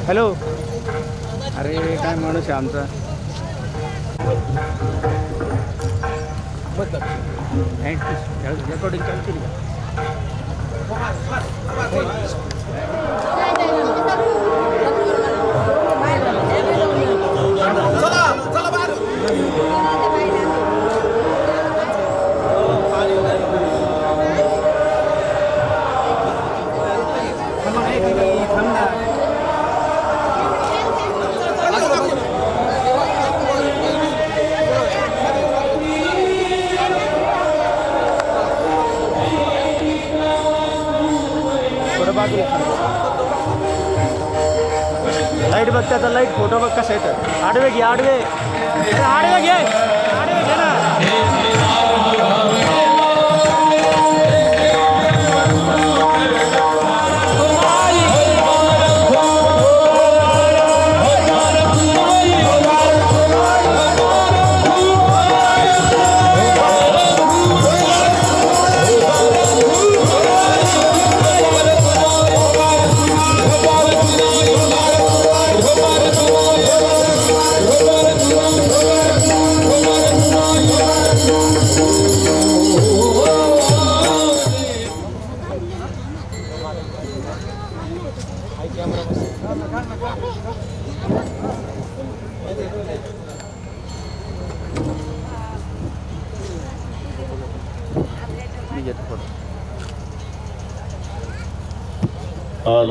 Hello, अरे काय माणूस आहे आमचा. रेकॉर्डिंग चालू केली लाईट बघ, त्याचा लाईट फोटो बघ कसा येतं. आडवे घे, आडवे आडवे घे, आडवे घे ना.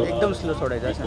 एकदम स्लो सोडायचं असं.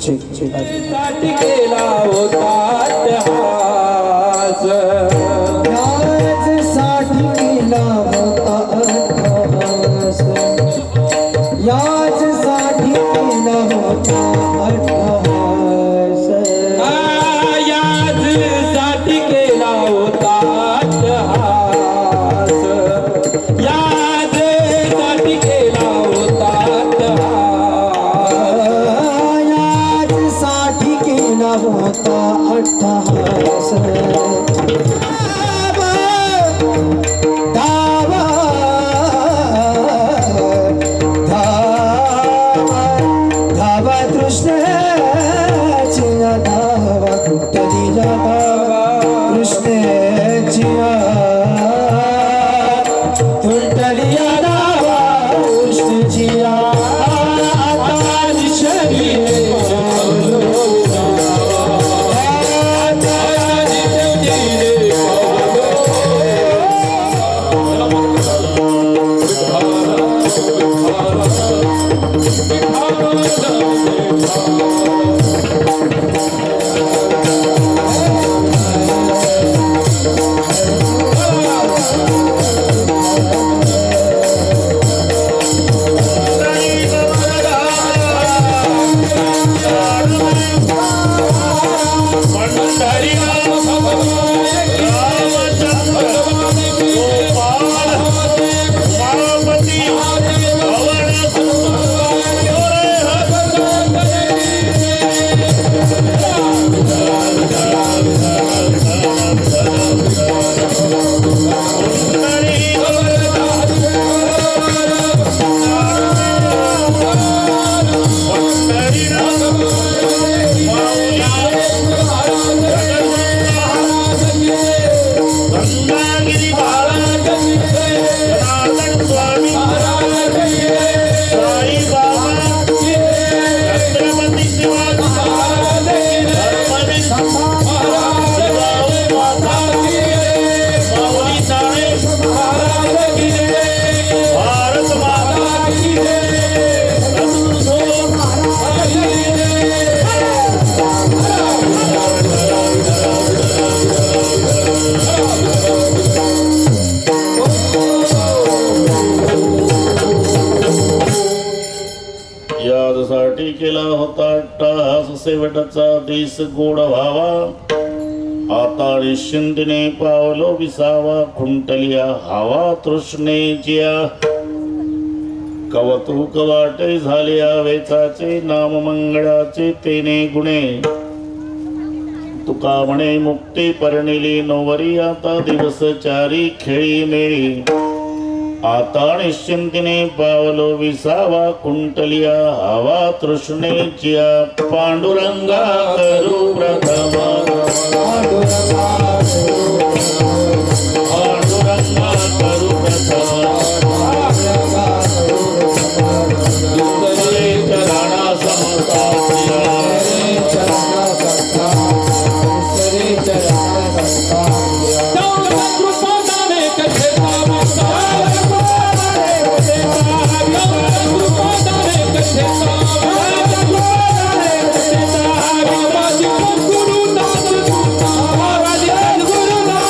साठी केला होता अट्टहास याचसाठी केला होता अट्टहास याचसाठी केला होता अट्टहास याचसाठी केला होता अट्टहास याचसाठी केला होता अट्टहास साठी केला होता अट्टहास धावा धावा धावा कृष्णाची धावा कुठलीला धावा कृष्णाची तुटलिया धावा कृष्णाची यासाठी केला होता अट्टहास शेवटचा देश गोड व्हावा आता निश्चिंतीने पावलो विसावा खुंटलिया हवा तृष्णेच्या कवतुक वाटे झाल्या वेचाचे नाम मंगळाचे तेने गुणे तुका म्हणे मुक्ती परिणिली नोवरी आता दिवस चारी खेळी मेळी आता निश्चिंतीने पावलो विसावा कुंटलिया हवा तृष्णेच्या पांडुरंगा करू प्रथमा पांडुरंगा करू प्रथमा चरणा समता Guru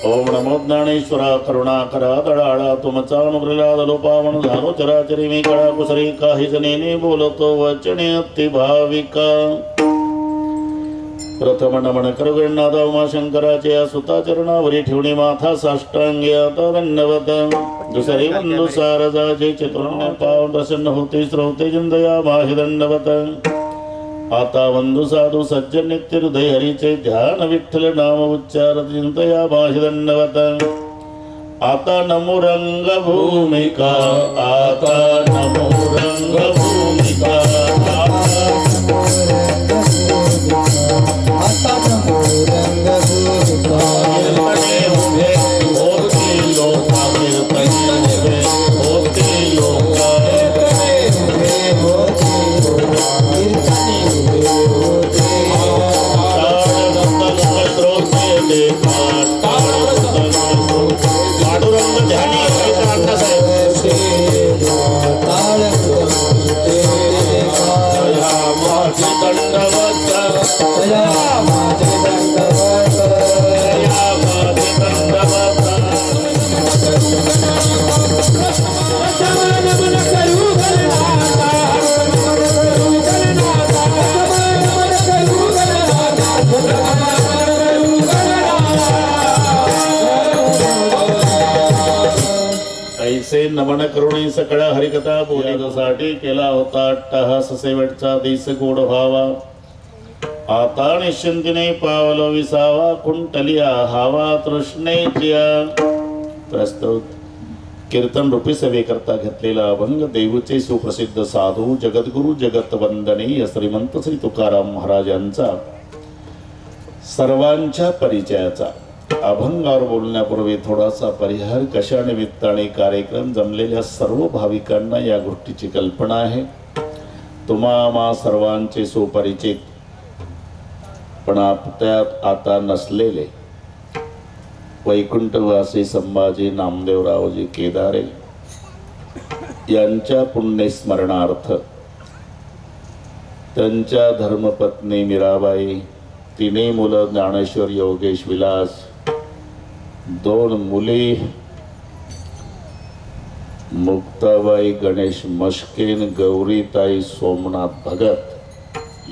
ओम नमो ज्ञानेश्वरा करुणाकरा दडाळा तुमचा अनुग्रहाद लोपावण झालो चराचरी मी कळा कुसरी काही जनेने बोलतो वचने अति भाविका प्रथम नमन करगणनाथ उमाशंकराचे या सुता चरणावरी ठेवणी माथा साष्टांगी आता दंडवत दुसरी बंधू सारदाचे चतुर्ण्य पावन प्रसन्न होते श्रोते जंदया माहि दंडवत आता बंधू साधू सज्जन नित्य हृदय हरीचे ध्यान विठ्ठल नाम उच्चार चिंतया माहि दंडवत आता नमो रंग भूमिका आता नमो रंग भूमिका आता नमो रंग भूमिका ऐसे नमन करुणी सकळा हरिकथा बोलिसाठी केला होता अट्टहास शेवटचा दिस गोड व्हावा आता निश्चिंतीने पावलो विसावा कुंटलिया हावा तृष्णेच्या प्रस्तुत कीर्तन रूपी सेवेकरता घेतलेला अभंग देवचे सुप्रसिद्ध साधू जगद्गुरु जगत वंदनीय श्रीमंत श्री तुकाराम महाराजांचा सर्वांच्या परिचयाचा अभंगावर बोलण्यापूर्वी थोडासा परिहार कशा निमित्ताने कार्यक्रम जमलेल्या सर्व भाविकांना या गोष्टीची कल्पना आहे तुम्हा सर्वांचे सुपरिचित पण त्यात आता नसलेले वैकुंठवासी संभाजी नामदेवरावजी केदारे यांच्या पुण्यस्मरणार्थ त्यांच्या धर्मपत्नी मीराबाई तिने मुलं ज्ञानेश्वर योगेश विलास 2 मुली मुक्ताबाई गणेश मस्केन गौरीताई सोमनाथ भगत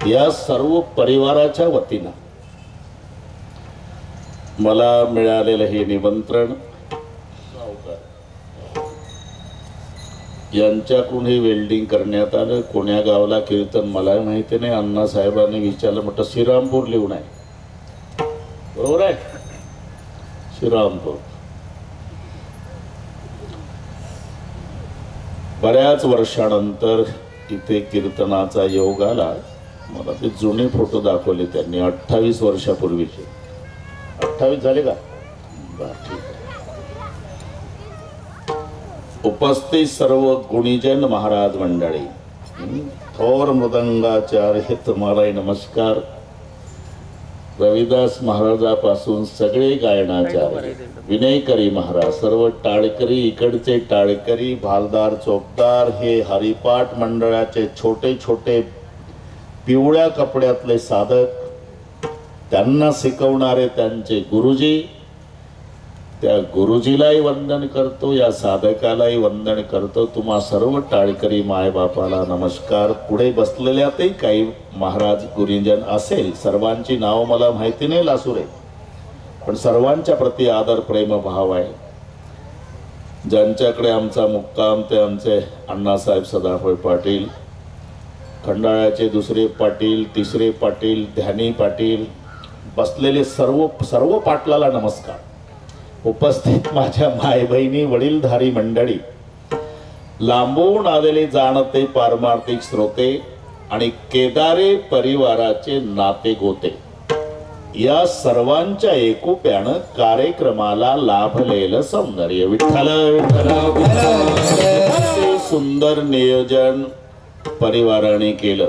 या सर्व परिवाराच्या वतीनं मला मिळालेलं हे निमंत्रण यांच्याकडून हे वेल्डिंग करण्यात आलं कोण्या गावाला कीर्तन मला माहिती नाही अण्णासाहेबांनी विचारलं म्हटलं श्रीरामपूर लिहून आहे बरोबर आहे श्रीरामपूर बऱ्याच वर्षानंतर इथे कीर्तनाचा योग आला मला ते जुने फोटो दाखवले त्यांनी 28 वर्षापूर्वीचे 28 झाले का बरं ठीक आहे उपस्थित सर्व गुणीजन महाराज मंडळी थोर मृदंगाचार्य तुम्हालाही नमस्कार रविदास महाराजापासून सगळे गायनाचार्य विनयकरी महाराज सर्व टाळकरी इकडचे टाळकरी भालदार चोपदार हे हरिपाठ मंडळाचे छोटे छोटे पिवळ्या कपड्यातले साधक त्यांना शिकवणारे त्यांचे गुरुजी त्या गुरुजीलाही वंदन करतो या साधकालाही वंदन करतो तुम्हा सर्व टाळकरी मायबापाला नमस्कार पुढे बसलेल्यातही काही महाराज गुरुजन असेल सर्वांची नाव मला माहिती नाही लासुरे पण सर्वांच्या प्रती आदर प्रेम भाव आहे ज्यांच्याकडे आमचा मुक्काम ते आमचे अण्णासाहेब सदाफळ पाटील खंडाळ्याचे दुसरे पाटील तिसरे पाटील ध्यानी पाटील बसलेले सर्व पाटलाला नमस्कार उपस्थित माझ्या माय बहिणी वडीलधारी मंडळी लांबून आलेले जाणते पारमार्थिक श्रोते आणि केदारे परिवाराचे नाते गोते या सर्वांच्या एकोप्यानं कार्यक्रमाला लाभलेलं सौंदर्य विठ्ठल सुंदर नियोजन परिवाराने केलं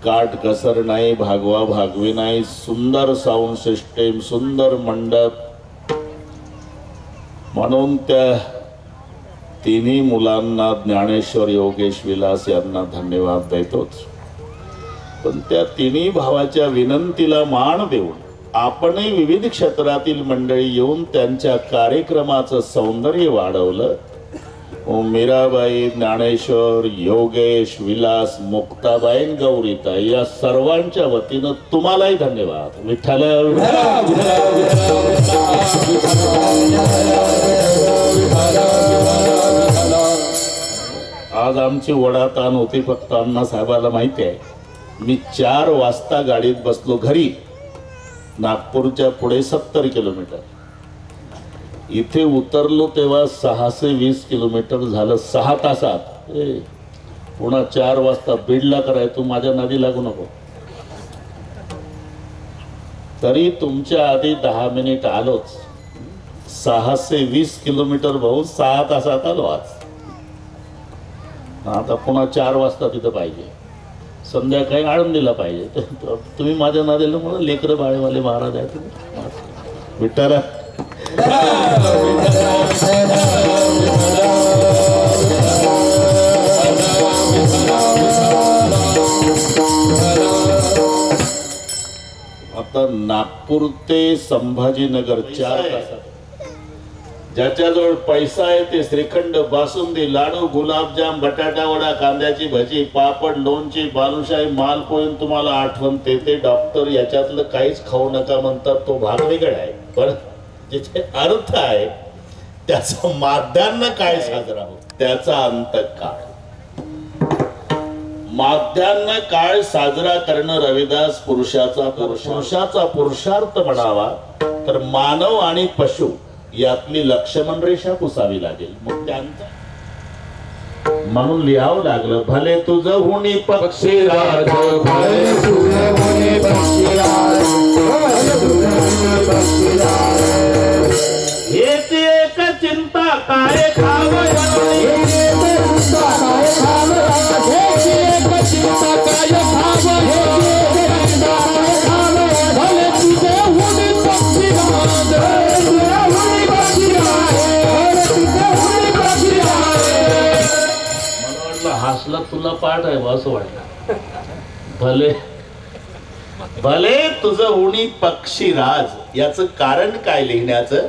काटकसर नाही भागवा भागवी नाही सुंदर साऊंड सिस्टीम सुंदर मंडप म्हणून त्या तिन्ही मुलांना ज्ञानेश्वर योगेश विलास यांना धन्यवाद देतोच पण त्या तिन्ही भावाच्या विनंतीला मान देऊन आपणही विविध क्षेत्रातील मंडळी येऊन त्यांच्या कार्यक्रमाचं सौंदर्य वाढवलं. मीराबाई, ज्ञानेश्वर, योगेश, विलास, मुक्ताबाई, गौरीताई या सर्वांच्या वतीनं तुम्हालाही धन्यवाद. विठ्ठल आज आमची वडाताण होती. फक्त अण्णासाहेबाला माहिती आहे मी 4 वाजता गाडीत बसलो घरी. नागपूरच्या पुढे 70 किलोमीटर. इथे उतरलो तेव्हा 620 किलोमीटर झालं 6 तासात. पुन्हा 4 वाजता बीडला कराय. तू माझ्या नादी लागू नको. तरी तुमच्या आधी 10 मिनिट आलोच. 620 किलोमीटर भाऊ 6 तासात आलो आज. आता पुन्हा 4 वाजता तिथं पाहिजे. संध्याकाळी आळंदीला पाहिजे. तुम्ही माझ्या नादेला म्हणून लेकरं बाळेवाले महाराज आहे तुम्ही. विठ्ठल आता नागपूर ते संभाजीनगर 4 तासात. ज्याच्याजवळ पैसा आहे ते श्रीखंड, बासुंदी, लाडू, गुलाबजाम, बटाटा वडा, कांद्याची भजी, पापड, लोणची, बालुशाही, मालपोळी तुम्हाला आठवण ते डॉक्टर याच्यातलं काहीच खाऊ नका म्हणतात. तो भाग वेगळा आहे. पण ज्याचे अर्थ आहे त्याचा माध्यान्ह काय साजरा होत त्याचा अंतकाळ. माध्यान्ह काळ साजरा करणं रविदास पुरुषाचा पुरुषार्थ म्हणावा तर मानव आणि पशु यातली लक्ष्मण रेषा पुसावी लागेल. मग त्यांचा म्हणून लिहावं लागलं. भले तुझं हुनी पक्षीराज, भले तुझं हुनी पक्षीराज, भले तुझं पक्षीराज. हेच एक चिंता काय खावया, हेच एक चिंता काय खावया, हेच एक चिंता काय खावया, हेच एक चिंता काय खावया. भले तुझं हुनी पक्षीराज, भले तुझं हुनी पक्षीराज, भले तुझं हुनी पक्षीराज. मला वाटलं हसला तुला पाठ आहे असं वाटलं. भले भले तुझं उणी पक्षीराज याचं कारण काय लिहिण्याचं.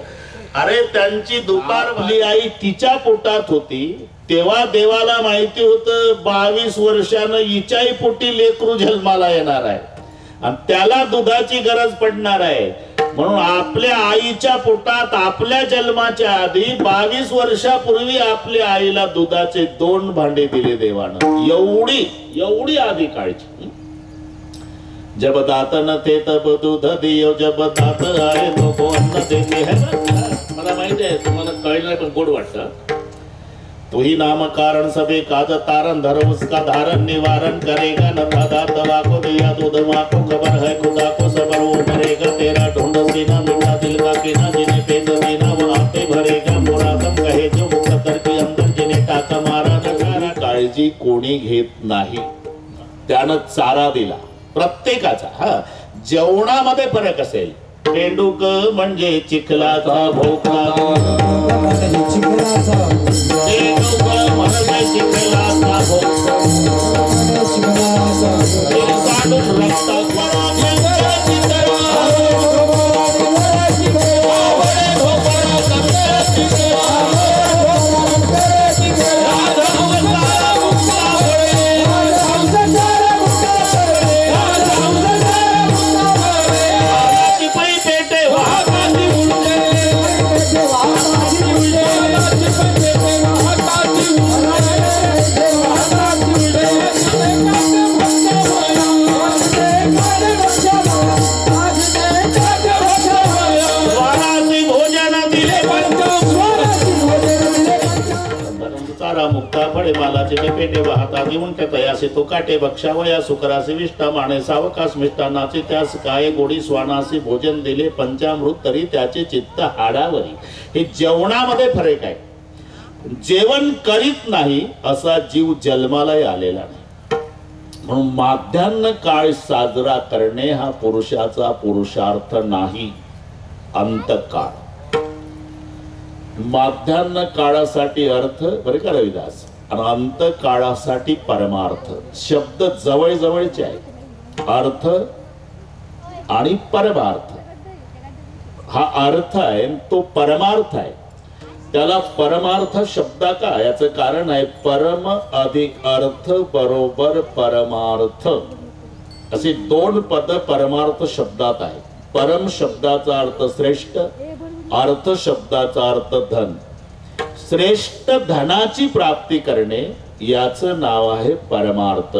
अरे त्यांची दुपारली आई तिच्या पोटात होती तेव्हा देवाला माहिती होतं 22 वर्षानं हिच्याही पोटी लेकरू जन्माला येणार आहे आणि त्याला दुधाची गरज पडणार आहे. म्हणून आपल्या आईच्या पोटात आपल्या जन्माच्या आधी 22 वर्षापूर्वी आपल्या आईला दुधाचे 2 भांडे दिले देवानं. एवढी आधी काळजी. जब दात न थे तब दूध दियो, जब दात आए तो अन्न देते है. मला माहिती आहे तुम्हाला कळलं नाही पण गोड वाटतं. तो ही नाम कारण सबे काज तारण धर उसका धारण निवारण करेगा. न था दवा को दिया दूध माँ को खबर है खुदा को सबर वो करेगा. तेरा ढूंढ सीना मीठा दिल का कीना, जिन्हें पेट देना वो आते भरेगा. मुरादम कहे जो मुकद्दर के अंदर जिन्हें टाका मारा नकारा. काळजी कोणी घेत नाही. त्यानं चारा दिला प्रत्येकाचा. हा जेवणामध्ये फरक असेल. पेंडूक म्हणजे चिखलाचा भोपळा, चिखलाचा पेंडूक म्हणजे चिखलाचा भोपळा. काढून रक्तात मालाचे पेटे वाहता घेऊन त्या तयासे तो काटे बक्षावया सुकरासे विष्टा माणे सावकास मिष्टानाचे त्यास काय गोडी स्वानासी भोजन दिले पंचामृत तरी त्याचे चित्त हाडावरी. हे जेवणामध्ये फरक आहे. जेवण करीत नाही असा जीव जन्मालाही आलेला नाही. म्हणून माध्यान्ह काळ साजरा करणे हा पुरुषाचा पुरुषार्थ नाही, अंतकाळ. माध्यान्ह काळासाठी अर्थ बरे का रविदास आणि अंत काळासाठी परमार्थ. शब्द जवळ जवळचे आहेत. अर्थ आणि परमार्थ. हा अर्थ आहे तो परमार्थ आहे. त्याला परमार्थ शब्दा का, याचं कारण आहे परम अधिक अर्थ बरोबर परमार्थ असे दोन पद परमार्थ शब्दात आहे. परम शब्दाचा अर्थ श्रेष्ठ, अर्थ शब्दाचा अर्थ धन. श्रेष्ठ धनाची प्राप्ती करणे याचं नाव आहे परमार्थ.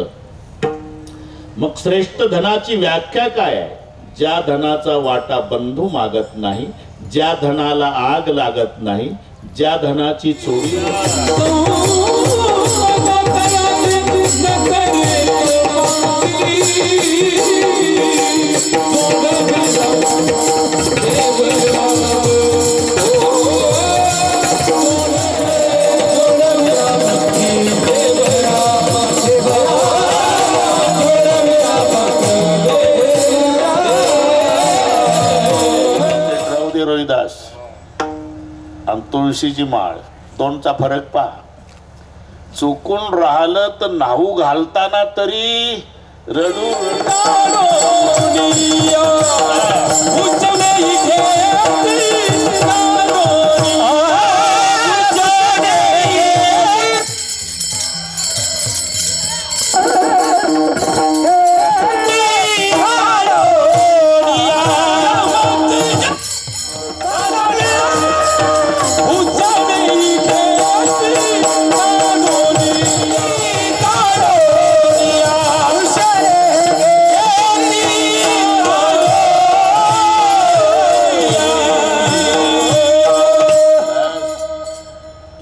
मग श्रेष्ठ धनाची व्याख्या काय आहे? ज्या धनाचा वाटा बंधू मागत नाही, ज्या धनाला आग लागत नाही, ज्या धनाची चोरी रोहिदास आणि तुळशीची माळ दोनचा फरक पहा. चुकून राहिलं तर नाहू घालताना तरी रडू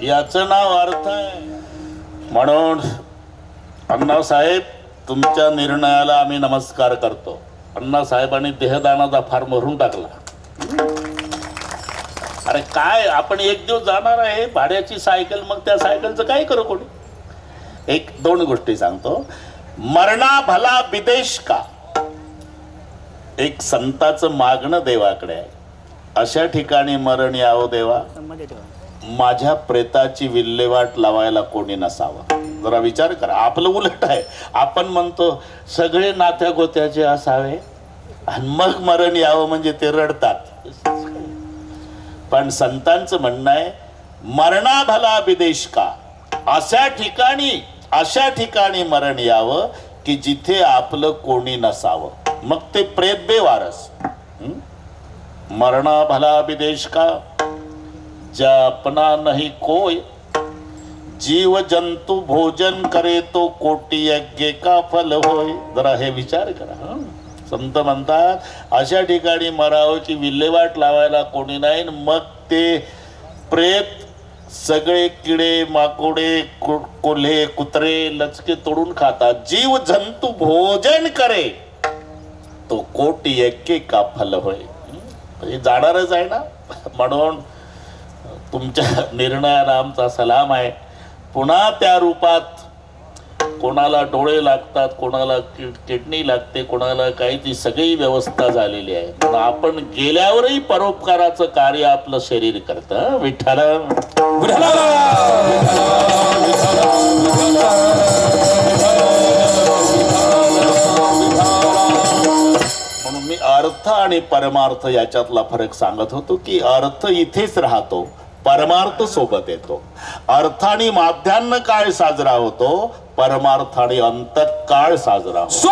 याचं नाव अर्थ आहे. म्हणून अण्णासाहेब तुमच्या निर्णयाला आम्ही नमस्कार करतो. अण्णासाहेबांनी देहदानाचा फार भरून टाकला. अरे काय, आपण एक दिवस जाणार आहे भाड्याची सायकल, मग त्या सायकलचं काय करू कोणी? एक दोन गोष्टी सांगतो. मरणा भला विदेश का, एक संताचं मागणं देवाकडे आहे. अशा ठिकाणी मरण यावं देवा, माझ्या प्रेताची विल्हेवाट लावायला कोणी नसावं. जरा विचार करा. आपलं उलट आहे. आपण म्हणतो सगळे नात्या गोत्याचे असावे आणि मग मरण यावं म्हणजे ते रडतात. पण संतांचं म्हणणं आहे मरणा भला विदेश का, अशा ठिकाणी मरण यावं की जिथे आपलं कोणी नसावं, मग ते प्रेत बेवारस. मरणा भला विदेश का, जा अपना नहीं कोय, जीव जंतु भोजन करे तो कोटी यज्ञ का फल होय. जरा हे विचार करा. संत म्हणतात अशा ठिकाणी मरावं की विल्हेवाट लावायला कोणी नाही, मग ते प्रेत सगळे किडे माकोडे कोल्हे कुत्रे लचके तोडून खातात. जीव जंतु भोजन करे तो कोटी यज्ञ का फल होय. जाणारच आहे ना. म्हणून तुमच्या निर्णयाला आमचा सलाम आहे. पुन्हा त्या रूपात कोणाला डोळे लागतात, कोणाला किडनी लागते, कोणाला काही, ती सगळी व्यवस्था झालेली आहे. पण आपण गेल्यावरही परोपकाराचं कार्य आपलं शरीर करतं. विठ्ठल म्हणून मी अर्थ आणि परमार्थ याच्यातला फरक सांगत होतो की अर्थ इथेच राहतो, परमार्थ सोबत येतो. अर्थाने माध्यान्ह काळ साजरा होतो, परमार्थाने अंतकाळ साजरा होतो.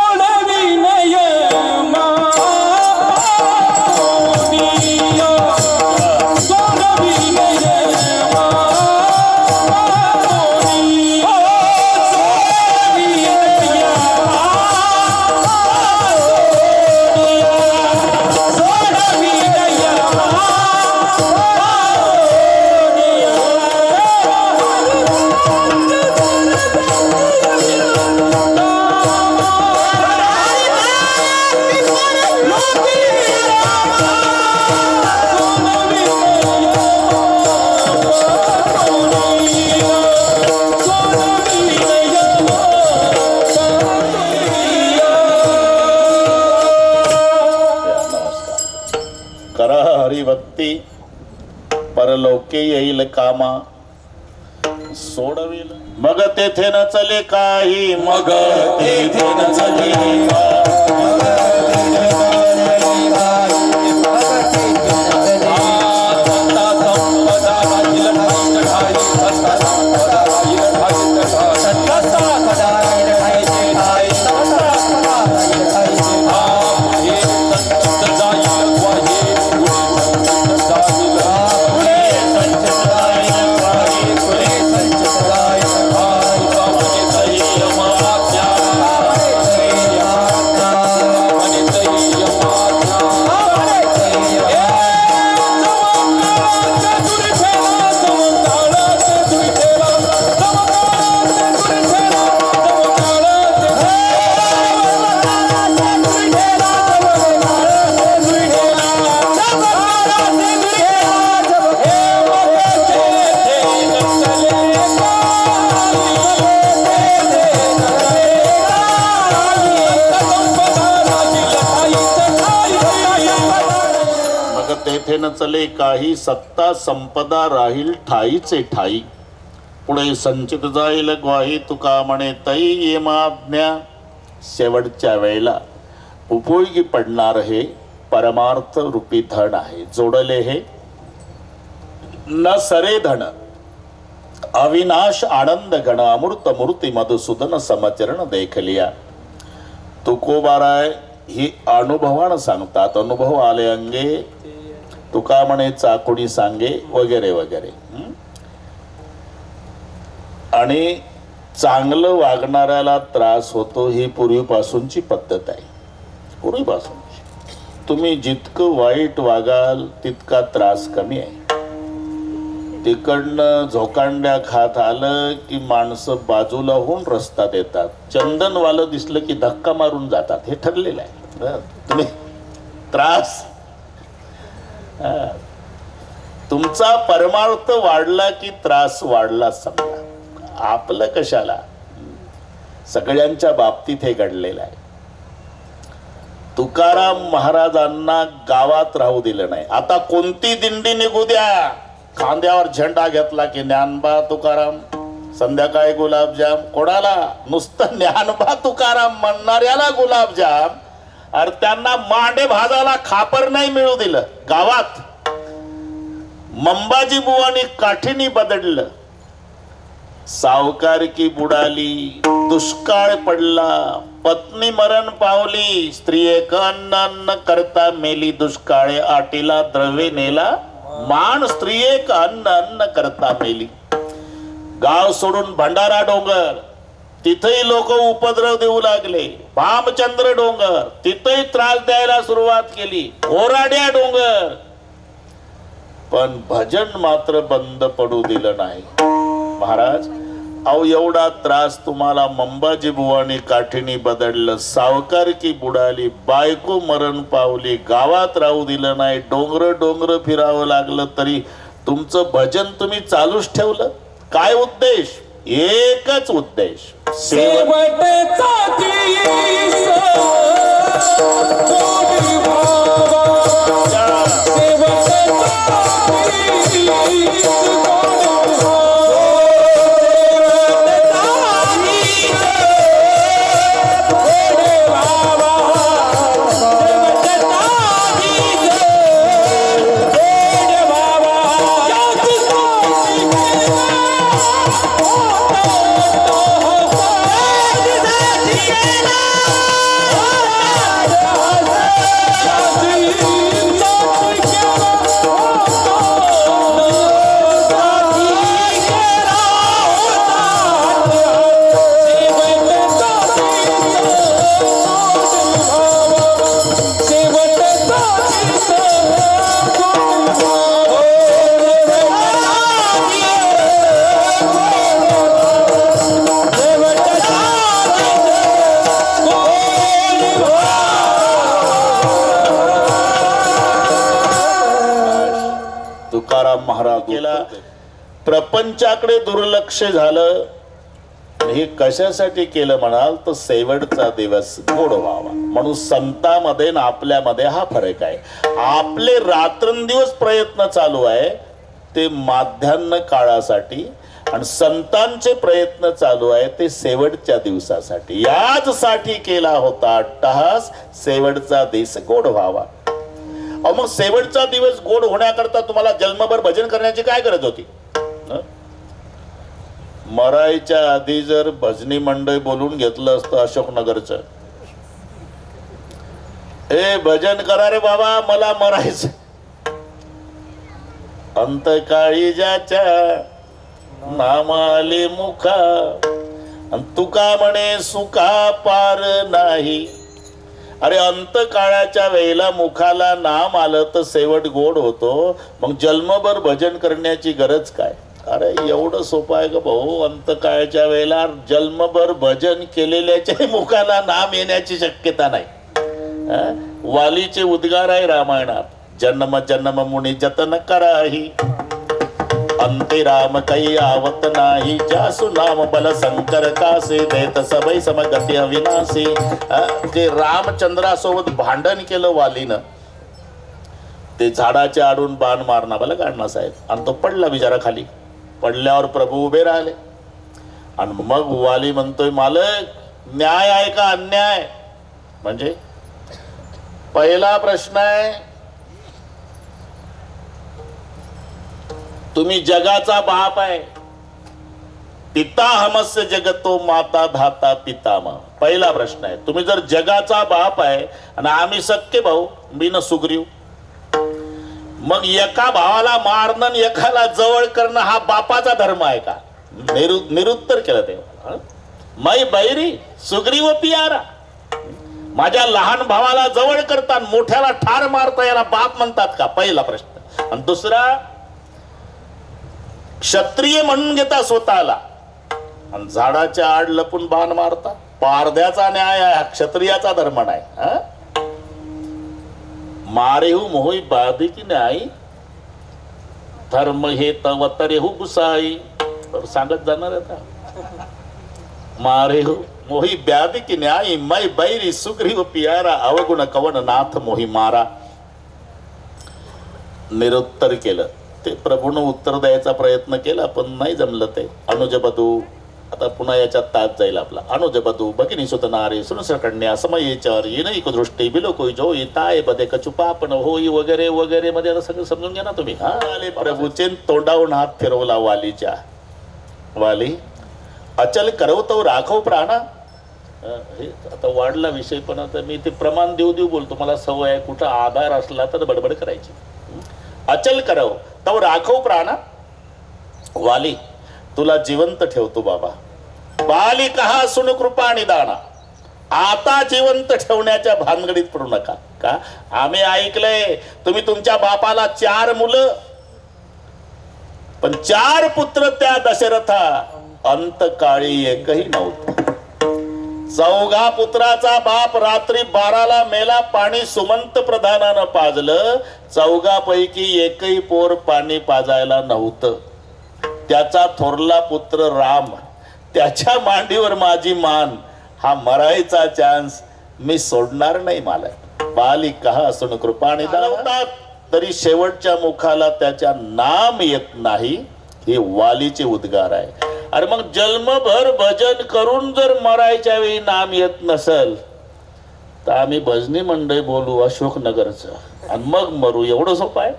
हरिभक्ती परलोके येईल कामा, सोडविल मग तेथे न चले काही, मग तेथे न चले काही. तेथे न चले काही सत्ता संपदा राहील ठाईचे ठाई पुढे संचित जाईल ग्वाही तुका म्हणे तई येमाज्ञा शेवटच्या वेळेला उपयोगी पडणार हे परमार्थ रूपी धन आहे जोडले हे न सरे धन अविनाश आनंद गण अमृत मूर्ती मधुसूदन समचरण देखलिया तुकोबाराय ही अनुभवानं सांगतात अनुभव आले अंगे तुका म्हणे चाकुडी सांगे वगैरे वगैरे आणि चांगलं वागणाऱ्याला त्रास होतो ही पूर्वीपासूनची पद्धत आहे पूर्वीपासूनची तुम्ही जितकं वाईट वागाल तितका त्रास कमी आहे तिकडनं झोकांड्या खात आलं की माणसं बाजूला होऊन रस्ता देतात चंदनवालं दिसलं की धक्का मारून जातात हे ठरलेलं आहे तुम्ही त्रास तुमचा परमार्थ वाढला की त्रास वाढला समजा आपलं कशाला सगळ्यांच्या बाबतीत हे घडलेलं आहे तुकाराम महाराजांना गावात राहू दिलं नाही आता कोणती दिंडी निघू द्या खांद्यावर झेंडा घेतला की ज्ञानबा तुकाराम संध्याकाळी गुलाबजाम कोणाला नुसतं ज्ञानबा तुकाराम म्हणणाऱ्याला गुलाबजाम अरे त्यांना मांडे भाजाला खापर नाही मिळू दिलं गावात मंबाजी बुवानी काठीनी बदललं सावकारकी बुडाली दुष्काळ पडला पत्नी मरण पावली स्त्री एक अन्न करता मेली दुष्काळे आटीला द्रव्य नेला मान स्त्री एक अन्न करता मेली गाव सोडून भंडारा डोंगर तिथेही लोक उपद्रव देऊ लागले भामचंद्र डोंगर तिथेही त्रास द्यायला सुरुवात केली ओराड्या डोंगर पण भजन मात्र बंद पडू दिलं नाही महाराज अहो एवढा त्रास तुम्हाला मंबाजी बुवानी काठीनी बदललं सावकार की बुडाली बायको मरण पावली गावात राहू दिलं नाही डोंगर डोंगर फिरावं लागलं तरी तुमचं भजन तुम्ही चालूच ठेवलं काय उद्देश एकच उद्देश शेवटचा दिवस कोणी भावा शेवटचा दिवस महाराज केला प्रपंचाकडे दुर्लक्ष झालं हे कशासाठी केलं म्हणाल तर शेवटचा दिवस गोड व्हावा म्हणून संतांमध्ये आणि आपल्यामध्ये हा फरक आहे आपले रात्रंदिवस प्रयत्न चालू आहे ते माध्यान्ह काळासाठी आणि संतांचे प्रयत्न चालू आहे ते शेवटच्या दिवसासाठी, याच साठी केला होता अट्टहास, शेवटचा दिवस गोड व्हावा. अहो मग शेवटचा दिवस गोड होण्याकरता तुम्हाला जन्मभर भजन करण्याची काय गरज होती? मरायच्या आधी जर भजनी मंडळ बोलून घेतलं असतं अशोकनगरचं, ए भजन करा रे बाबा मला मरायचं, अंतकाळी ज्याच्या नामाले मुखा आणि तुका म्हणे सुखा पार नाही. अरे अंतकाळाच्या वेळेला मुखाला नाम आलं तर शेवट गोड होतो, मग जन्मभर भजन करण्याची गरज काय? अरे एवढं सोपं आहे का भाऊ? अंतकाळाच्या वेळेला जन्मभर भजन केलेल्याच्या मुखाला नाम येण्याची शक्यता नाही. वालीचे उद्गार आहे रामायणात, जन्म जन्म मुनी जतन कराही, अंते राम काही आवत नाही, जासु नाम बल शंकर कासे, देत सबई समगती अविनाशी. जे रामचंद्रासोबत भांडण केलं वालीनं, ते झाडाच्या आडून बाण मारणार बला काढणार साहेब, आणि तो पडला बिचारा खाली. पडल्यावर प्रभू उभे राहिले आणि मग वाली म्हणतोय, मालक न्याय आहे का अन्याय? म्हणजे पहिला प्रश्न आहे, तुम्ही जगाचा बाप आहे, पिता हमस्य जगतो माता धाता पितामह. पहिला प्रश्न आहे, तुम्ही जर जगाचा बाप आहे आणि आम्ही सख्खे भाऊ, मी न सुग्रीव, मग एका भावाला मारणं एकाला जवळ करणं हा बापाचा धर्म आहे का? निरुत्तर केलं ते. मै बैरी सुग्रीव पियारा, माझ्या लहान भावाला जवळ करतात, मोठ्याला ठार मारता याला बाप म्हणतात का? पहिला प्रश्न. आणि दुसरा, क्षत्रिय म्हणून घेता स्वतःला आणि झाडाच्या आड लपून बाण मारता, पारध्याचा न्याय आहे, क्षत्रियाचा धर्म नाही. मारेहू मोही बाधी की न्याय, धर्म हे तव तरेहू गुसाई. सांगत जाणार आता, मारेहू मोही ब्याधी की न्याय, मै बैरी सुग्रीव पियारा, अवगुण कवन नाथ मोही मारा. निरुत्तर केलं. ते प्रभूनं उत्तर द्यायचा प्रयत्न केला पण नाही जमलं. ते अनुजबधू, आता पुन्हा याच्यात ताज जाईल आपला. अनुजबधू भगिनी सुतनारे सुनसकन्या समयेचर येणैक दृष्टी बिलोकोई जो ताय बदे कचुपापन होई वगैरे वगैरे मध्ये आता सगळं समजून घ्या ना तुम्ही. हा आले प्रभूचे तोंडावून हात फिरवला वालीच्या. वाली अचल करवतो राखव प्राणा. हे आता वाढला विषय पण आता मी ते प्रमाण देऊ देऊ बोलतो, मला सवय आहे, कुठं आधार असला तर बडबड करायची. अचल करव तव राखव प्राणा. वाली तुला जिवंत ठेवतो बाबा. बाली कहा सुन कृपा निदाना. आता जिवंत ठेवण्याच्या भानगडीत पडू नका. का आम्ही ऐकलंय तुम्ही तुमच्या बापाला 4 मुलं, पण 4 पुत्र त्या दशरथा, अंतकाळी एकही नव्हतं. 4 पुत्राचा बाप रात्री 12ला मेला, पाणी सुमंत प्रधानानं पाजलं. 4 पैकी एकही पोर पाणी पाजायला नव्हतं. त्याचा थोरला पुत्र राम, त्याच्या मांडीवर माझी मान. हा मरायचा चान्स मी सोडणार नाही मला. बाली कहा असून कृपा निदान, तरी शेवटच्या मुखाला त्याच्या नाम येत नाही. हे वालीचे उद्गार आहे. अरे मग जन्मभर भजन करून जर मरायच्या वेळी नाम येत नसल तर आम्ही भजनी मंडळ बोलू अशोकनगरचं आणि मग मरू. एवढं सोपं आहे.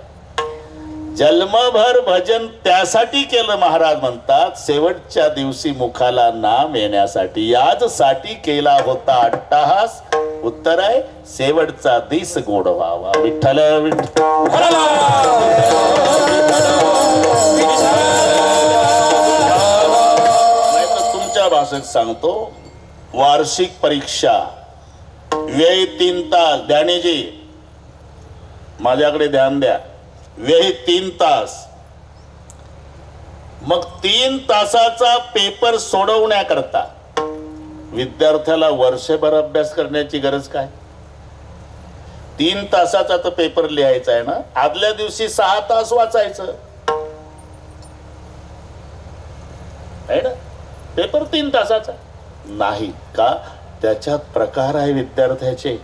जन्मभर भजन त्यासाठी केलं महाराज म्हणतात, शेवटच्या दिवशी मुखाला नाम येण्यासाठी. याचसाठी केला होता अट्टहास. उत्तर आहे शेवटचा दिस गोड व्हावा. विठ्ठल तुमच्या भाषेत सांगतो, वार्षिक परीक्षा वेळ 3 तास. ध्यानीजी माझ्याकडे ध्यान द्या. वेळ 3 तास. मग 3 तासाचा पेपर सोडवण्याकरता विद्यार्थ्याला वर्षभर अभ्यास करण्याची गरज काय? 3 तासाचा तर पेपर लिहायचा आहे ना. आदल्या दिवशी 6 तास वाचायचं आहे ना. पेपर 3 तासाचा नाही का? त्याच्यात प्रकार आहे विद्यार्थ्याचे.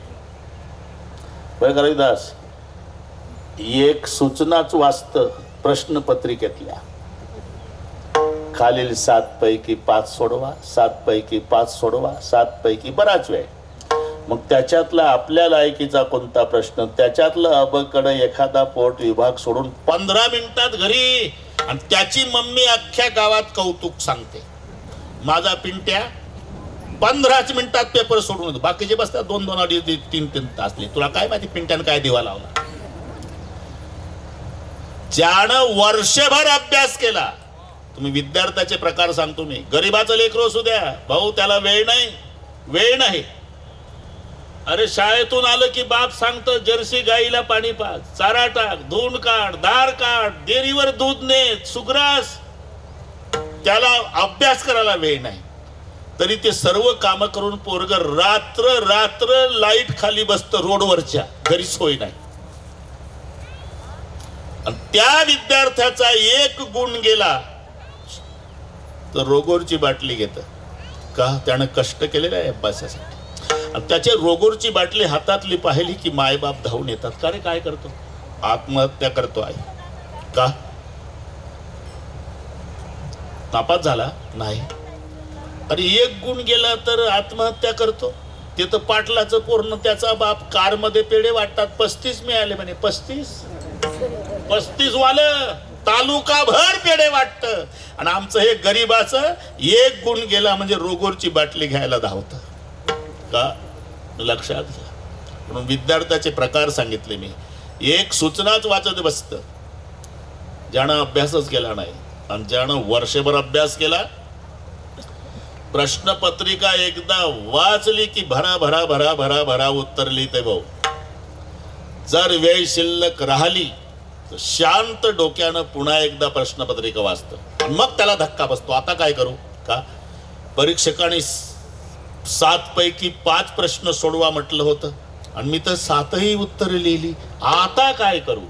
बरं का रविदास, एक सूचनाच वाचतं प्रश्नपत्रिकेतल्या. खालील 7 पैकी 5 सोडवा, 7 पैकी 5 सोडवा, 7 पैकी बराच वेळ. मग त्याच्यातला आपल्या लायकीचा कोणता प्रश्न, त्याच्यातलं अबकडं एखादा पोट विभाग सोडून 15 मिनिटात घरी, आणि त्याची मम्मी अख्ख्या गावात कौतुक सांगते. माझा पिंट्या 15 मिनिटात पेपर सोडून येतो. बाकीचे बसतात 2-2 अडीच 3-3 तास. तुला काय माहिती पिंट्यानं काय दिवा लावला. ज्यानं वर्षभर अभ्यास केला. तुम्ही विद्यार्थ्याचे प्रकार सांगतो मी. गरीबाचं लेकरू असू द्या भाऊ, त्याला वेळ नाही. अरे शाळेतून आलं की बाप सांगतो जर्सी गाईला पाणी पाज, चारा टाक, धुंड काढ, दार काढ, डेअरीवर दूध ने, सुग्रास. त्याला अभ्यास करायला वेळ नाही. तरी ते सर्व काम करून पोरग रात्र लाईट खाली बसतं रोडवरच्या, घरी सोय नाही. आणि त्या विद्यार्थ्याचा एक गुण गेला तर रोगोरची बाटली घेत का, त्यानं कष्ट केलेलं आहे अभ्यासासाठी. आणि त्याच्या रोगोरची बाटली हातातली पाहिली की मायबाप धावून येतात. का रे काय करतो, आत्महत्या करतो आहे का, नापास झाला नाही. अरे एक गुण गेला तर आत्महत्या करतो. ते तर पाटलाचं पूर्ण, त्याचा बाप कार मध्ये पेढे वाटतात, 35 मिळाले म्हणे. 35 वालं तालुका भर पेढे वाटत. आणि आमचं हे गरीबाचं एक गुण गेला म्हणजे रोगोरची बाटली घ्यायला धावतं का, लक्षात घ्या. म्हणून विद्यार्थ्याचे प्रकार सांगितले मी. एक सूचनाच वाचत बसत ज्यानं अभ्यासच केला नाही, आणि ज्यानं वर्षभर अभ्यास केला. प्रश्नपत्रिका एकदा वाचली की भरा भरा भरा भरा भरा उत्तर लिहिते भाऊ. जर वेळ शिल्लक राहिली तर शांत डोक्यानं पुन्हा एकदा प्रश्नपत्रिका वाचतं. मग त्याला धक्का बसतो. आता काय करू का, परीक्षकांनी 7 पैकी 5 प्रश्न सोडवा म्हटलं होतं आणि मी तर 7ही उत्तर लिहिली. आता काय करू.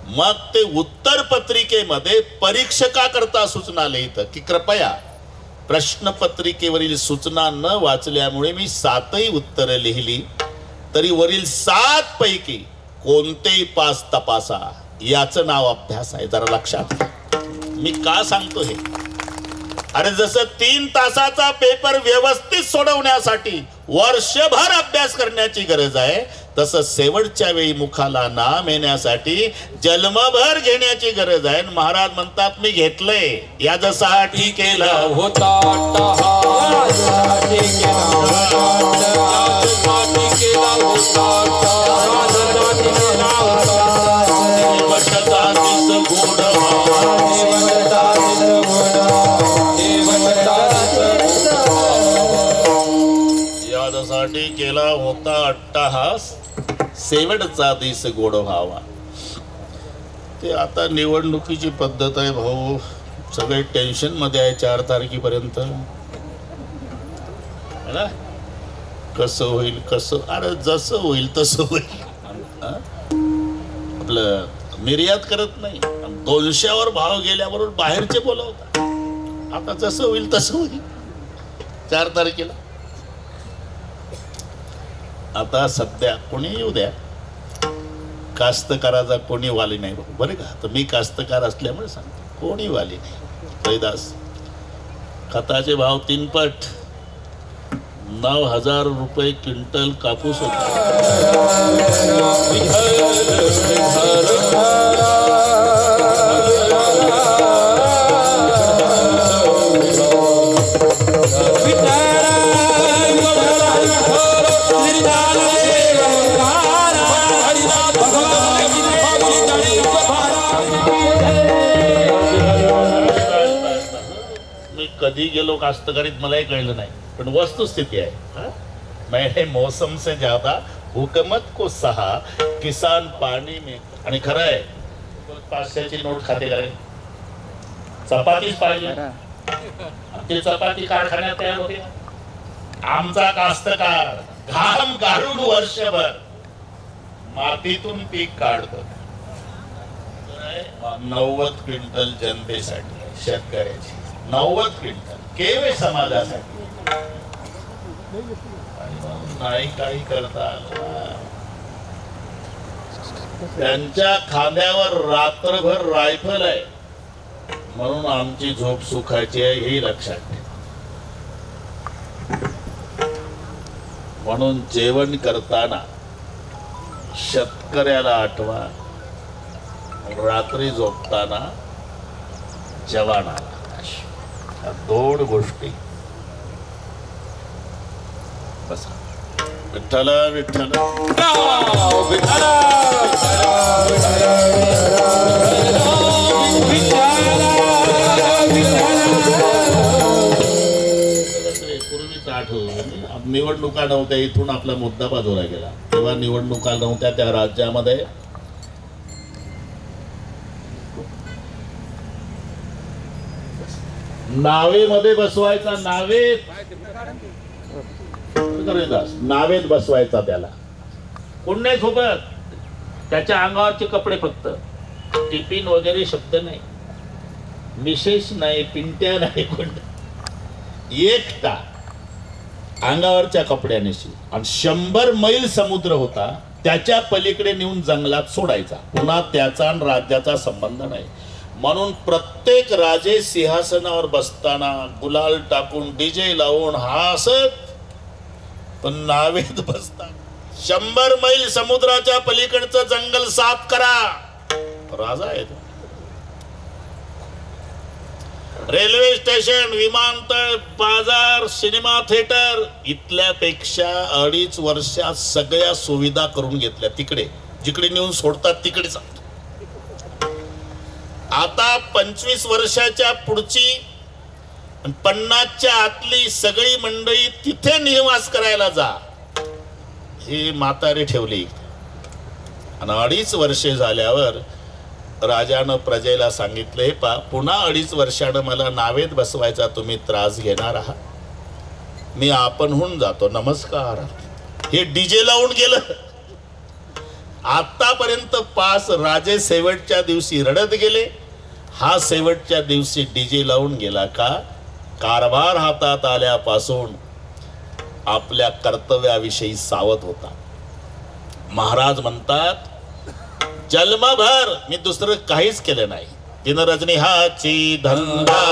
मग ते उत्तर पत्रिकेमध्ये परीक्षकाकरता सूचना लिहितं की कृपया प्रश्नपत्रिकेवरील सूचना न वाचल्यामुळे मी 7ही उत्तरं लिहिली, तरी वरील 7 पैकी कोणतेही 5 तपासा. याचं नाव अभ्यास आहे. जरा लक्षात घ्या. मी का सांगतो हे. अरे जसं 3 तासाचा पेपर व्यवस्थित सोडवण्यासाठी वर्षभर अभ्यास करण्याची गरज आहे, तसं शेवटच्या वेळी मुखाला नाम येण्यासाठी जन्मभर घेण्याची गरज आहे. महाराज म्हणतात मी घेतलंय याच्यासाठी केला होता यासाठी केला होता अट्टहास, शेवटचा दिस गोड व्हावा. ते आता निवडणुकीची पद्धत आहे भाऊ. सगळे टेन्शन मध्ये आहे 4 तारखेपर्यंत. कसं होईल कसं, अरे जसं होईल तसं होईल. आपलं निर्यात करत नाही, 200वर भाव गेल्याबरोबर बाहेरचे बोलवतात. आता जसं होईल तसं होईल 4 तारखेला. आता सध्या कोणी येऊ द्या, कास्तकाराचा कोणी वाली नाही बरं का. तर मी कास्तकार असल्यामुळे सांगतो, कोणी वाली नाही. कैदास खताचे भाव 3 पट, 9,000 रुपये क्विंटल कापूस होता. कधी गेलो कास्तकारीत मलाही कळलं नाही, पण वस्तुस्थिती आहे. मैंने मौसम से ज्यादा हुकूमत को सहा, किसान पाणी में. आणि खरं आहे 500ची नोट खाते करे, चपातीच पाहिजे. ते चपाती कारखान्यात तयार होते. आमचा कास्तकार घाम गाळून वर्षभर मातीतून पीक काढतो. 90 क्विंटल जनतेसाठी, शेतकऱ्याची 90 क्विंटल केवळ समाजासाठी. नाही काही करता आलं. त्यांच्या खांद्यावर रात्रभर रायफल आहे. म्हणून आमची झोप सुखाची आहे हे लक्षात ठेवा. म्हणून जेवण करताना शेतकऱ्याला आठवा, रात्री झोपताना जवानाला. या दोन गोष्टी. बसा. विठ्ठल विठ्ठल पूर्वीच आठवण, निवडणुका नव्हत्या, इथून आपला मुद्दा बाजूला गेला. तेव्हा निवडणुका नव्हत्या त्या राज्यामध्ये. नावेमध्ये बसवायचा, नावेत बसवायचा त्याला. कोण नाही सोबत, त्याच्या अंगावरचे कपडे फक्त, टिफिन वगैरे शब्द नाही, मिसेस नाही, पिंट्या नाही, कोण एकटा अंगावरच्या कपड्यानेशी. आणि 100 मैल समुद्र होता, त्याच्या पलीकडे नेऊन जंगलात सोडायचा. पुन्हा त्याचा आणि राज्याचा संबंध नाही. म्हणून प्रत्येक राजे सिंहासनावर बसताना गुलाल टाकून, डीजे लावून हसत, पण नावेत बसताना 100 मैल समुद्राच्या पलीकडचं जंगल साफ करा, राजा आहे. रेल्वे स्टेशन, विमानतळ, बाजार, सिनेमा थिएटर इथल्यापेक्षा 2.5 वर्षात सगळ्या सुविधा करून घेतल्या. तिकडे जिकडे नेऊन सोडतात तिकडे सांगतो. आता 25 वर्षाच्या पुढची 50च्या आतली सगळी मंडळी तिथे निवास करायला जा, ही म्हातारी ठेवली. आणि 2.5 वर्षे झाल्यावर राजानं प्रजेला सांगितलं, हे पा, पुन्हा 2.5 वर्षानं मला नावेत बसवायचा तुम्ही त्रास घेणार आहात, मी आपणहून जातो, नमस्कार. हे डीजे लावून गेलं. आतापर्यंत 5 राजे शेवटच्या दिवशी रडत गेले, हा शेवटच्या दिवशी डीजे लावून गेला. का? कारभार हातात आल्यापासून आपल्या कर्तव्याविषयी सावध होता. महाराज म्हणतात, जन्मभर मी दुसरं काहीच केलं नाही. दिन रजनी हाची धंदा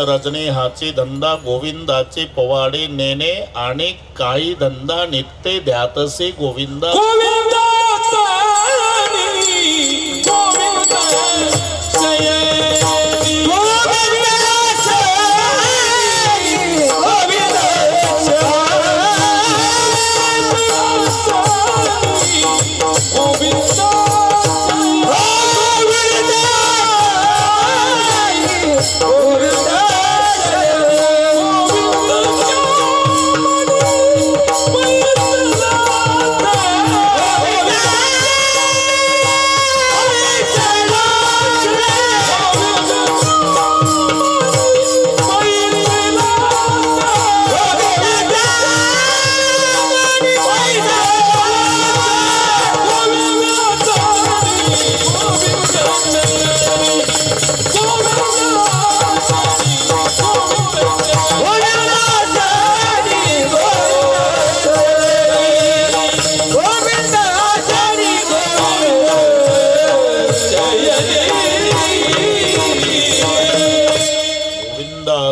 रजनी हाची धंदा गोविंदाचे पवाडे नेणे आणि काही धंदा नित्य ध्यातसे गोविंदा.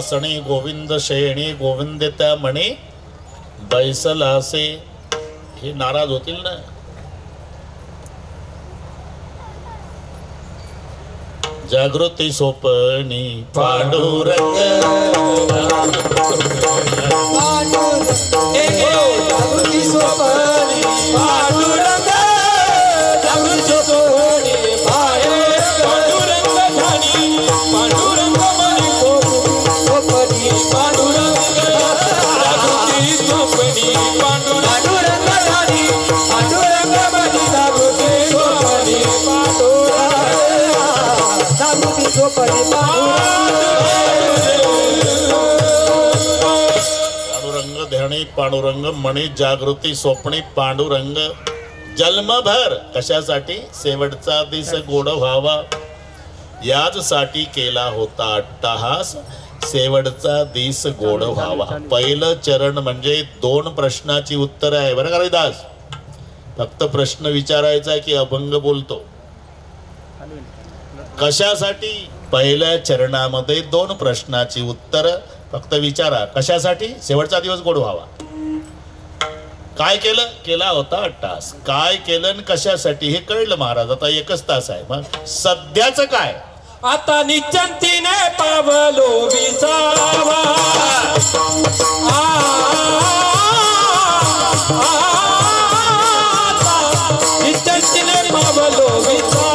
सणी गोविंद शेणी गोविंद त्या म्हणे बैसला असे. हे नाराज होतील ना. जागृती सोपणी पांडुरंग पांडुरंग स्वपरी पांडुरंग ध्यानी पांडुरंग मणी जागृती स्वप्नी पांडुरंग जन्मभर कशासाठी शेवटचा दिस गोड व्हावा याचसाठी केला होता अट्टहास शेवटचा दिस गोड व्हावा. पहिलं चरण म्हणजे 2 प्रश्नाची उत्तर आहे बरं का रविदास. फक्त प्रश्न विचारायचा की अभंग बोलतो. कशासाठी? पहिल्या चरणामध्ये 2 प्रश्नाची उत्तर फक्त विचारा. कशासाठी? शेवटचा दिवस गोड व्हावा. काय केलं? केला होता अट्टहास. काय केलं आणि कशासाठी हे कळलं महाराज. आता 1च तास आहे. मग सध्याचं काय? आता निश्चंतीने पावलो विसावा निश्चंतीने पावलो विसावा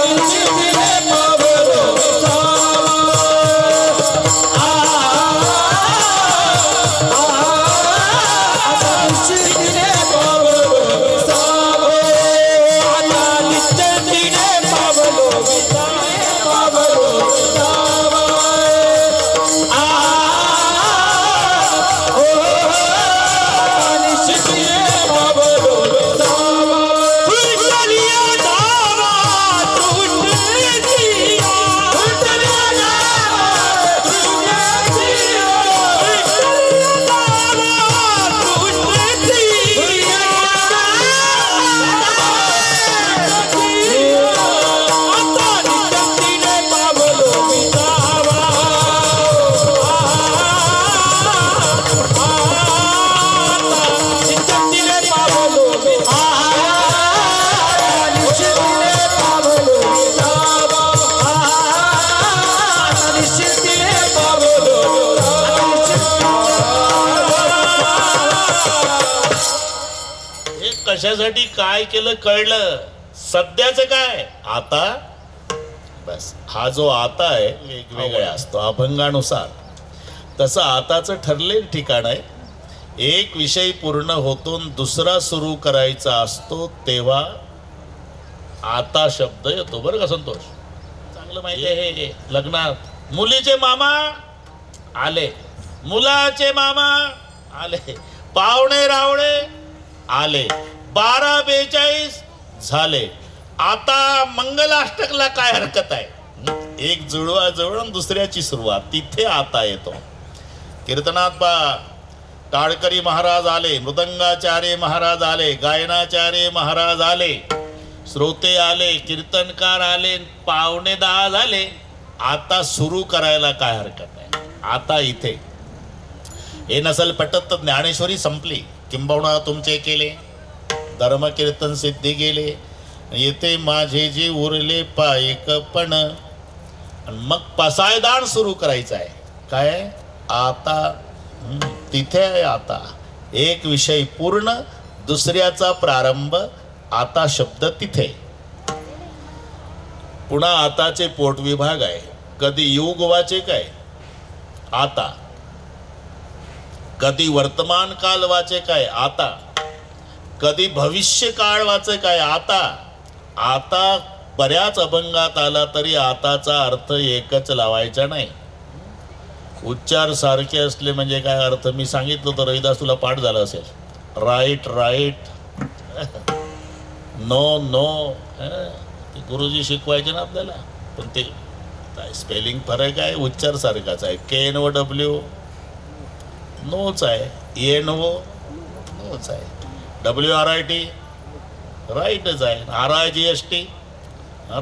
निश्चंतीने पावलो निश्चंतीने पावलो विसावा आता निश्चंतीने पावलो विसावा कशासाठी काय केलं कळलं. सध्याचं काय? आता बस. हा जो आता आहे वेगवेगळा असतो अभंगानुसार. तसं आताचं ठरलेलं ठिकाण आहे. एक विषय पूर्ण होतून दुसरा सुरू करायचा असतो तेव्हा आता शब्द येतो बरं का संतोष. चांगलं माहिती आहे हे. लग्नात मुलीचे मामा आले, मुलाचे मामा आले, पाहुणे रावळे आले, 12:42 झाले. आता मंगलाष्टकला काय हरकत आहे? एक जुळवा जुळवून दुसऱ्याची सुरुवात तिथे आता येतो. कीर्तनात बा टाळकरी महाराज आले, मृदंगाचार्य महाराज आले, गायनाचार्य महाराज आले, श्रोते आले, कीर्तनकार आले, 9:45 झाले. आता सुरू करायला काय हरकत आहे? आता इथे हे नसल पटत तर ज्ञानेश्वरी संपली. किंबहुना तुमचे केले धर्मकीर्तन सिद्धी गेले. येथे माझे जे उरले पायकपण. मग पसायदान सुरू करायचं आहे. काय? आता तिथे आहे. आता एक विषय पूर्ण, दुसऱ्याचा प्रारंभ. आता शब्द तिथे. पुन्हा आताचे पोटविभाग आहे. कधी युगवाचे काय? आता. कधी वर्तमान काल वाचे काय? आता. कधी भविष्य काळ वाचे काय? आता. आता बऱ्याच अभंगात आला तरी आताचा अर्थ एकच लावायचा नाही. उच्चार सारखे असले म्हणजे काय अर्थ? मी सांगितलं तर रविदास तुला पाठ झाला असेल. Right right, no no. ते गुरुजी शिकवायचे ना आपल्याला. पण ते स्पेलिंग फरक आहे, उच्चार सारखाच आहे. KNOW नोच आहे, ENO नोच आहे, WRIT राईटच आहे, RIGST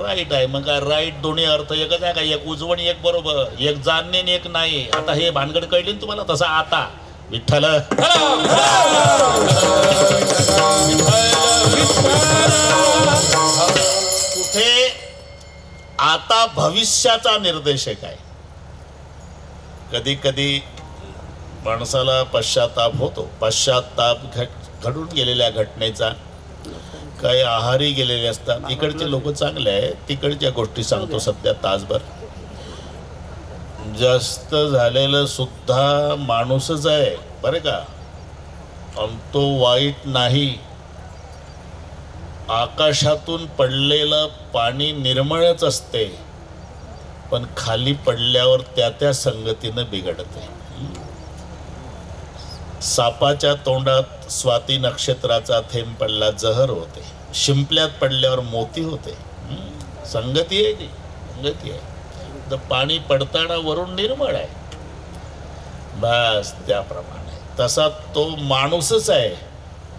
राईट आहे. मग काय राईट दोन्ही अर्थ एकच आहे का? एक उजवण एक बरोबर, एक जाणणे आणि एक नाही. आता हे भानगड कळली ना तुम्हाला. तसा आता विठ्ठल कुठे आता भविष्याचा निर्देश आहे काय? कधी कधी माणसाला पश्चाताप होतो. पश्चाताप घडून गेलेल्या घटनेचा. काही आहारी गेलेले असतात. इकडचे लोक चांगले आहेत, तिकडच्या गोष्टी सांगतो सध्या तासभर. जास्त झालेलं सुद्धा माणूसच आहे बरं का. आणि तो वाईट नाही. आकाशातून पडलेलं पाणी निर्मळच असते. पण खाली पडल्यावर त्या संगतीनं बिघडते. सापाच्या तोंडात स्वाती नक्षत्राचा थेंब पडला जहर होते, शिंपल्यात पडल्यावर मोती होते. संगती आहे ती, संगती आहे. तर पाणी पडताना वरून निर्मळ आहे, बस त्याप्रमाणे तसा तो माणूसच आहे,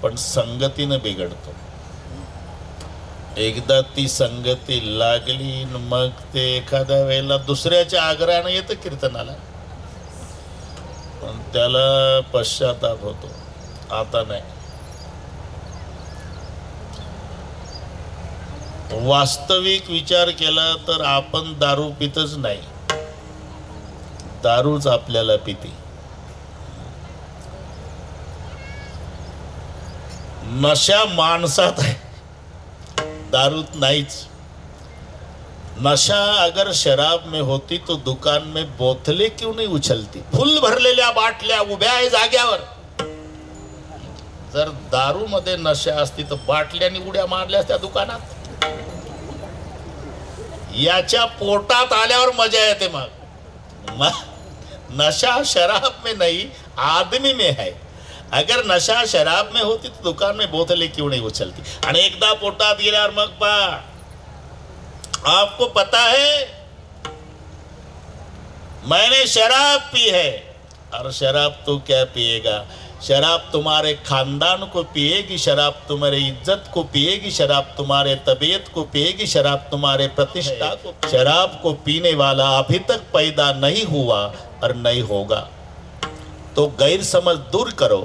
पण संगतीनं बिघडतो. एकदा ती संगती लागली मग ते एखाद्या वेळेला दुसऱ्याच्या आग्रहानं येतं कीर्तनाला, पण त्याला पश्चाताप होतो. आता नाही. वास्तविक विचार केला तर आपण दारू पितच नाही, दारूच आपल्याला पिते. नशा माणसात आहे, दारूत नाहीच. नशा अगर शराब में होती तो दुकान में बोतले क्यों नहीं उछलती. फुल भरलेल्या बाटल्या उभ्या आहे जाग्यावर. जर दारू मध्ये नशा असती तर बाटल्याने उड्या मारल्या असत्या दुकानात. याच्या पोटात आल्यावर मजा येते. मग नशा शराब में नहीं आदमी में है. अगर नशा शराब में होती तो दुकान में बोतलें क्यों नहीं उछलती. आणि एकदा पोटात गेल्यावर मग पा, आपको पता है मैंने शराब पी है. और शराब तो क्या पिएगा, शराब तुम्हारे खानदान को पिएगी, शराब तुम्हारे इज्जत को पिएगी, शराब तुम्हारे तबीयत को पिएगी, शराब तुम्हारे प्रतिष्ठा को. शराब को पीने वाला अभी तक पैदा नहीं हुआ और नहीं होगा. तो गैर समझ दूर करो.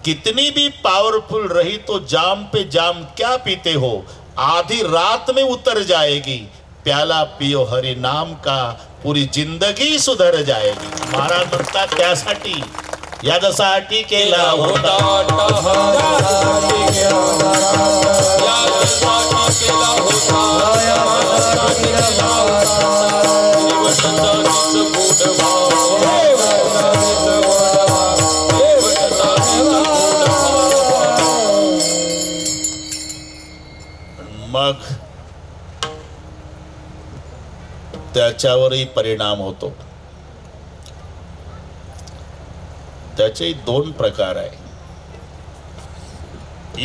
कितनी भी पावरफुल रही तो जाम पे जाम क्या पीते हो, आधी रात में उतर जाएगी. प्याला पियो हरि नाम का, पूरी जिंदगी सुधर जाएगी. महाराज म्हणतात त्यासाठी यासाठी केला होता, मग त्याच्यावरही परिणाम होतो. त्याचे दोन प्रकार आहे.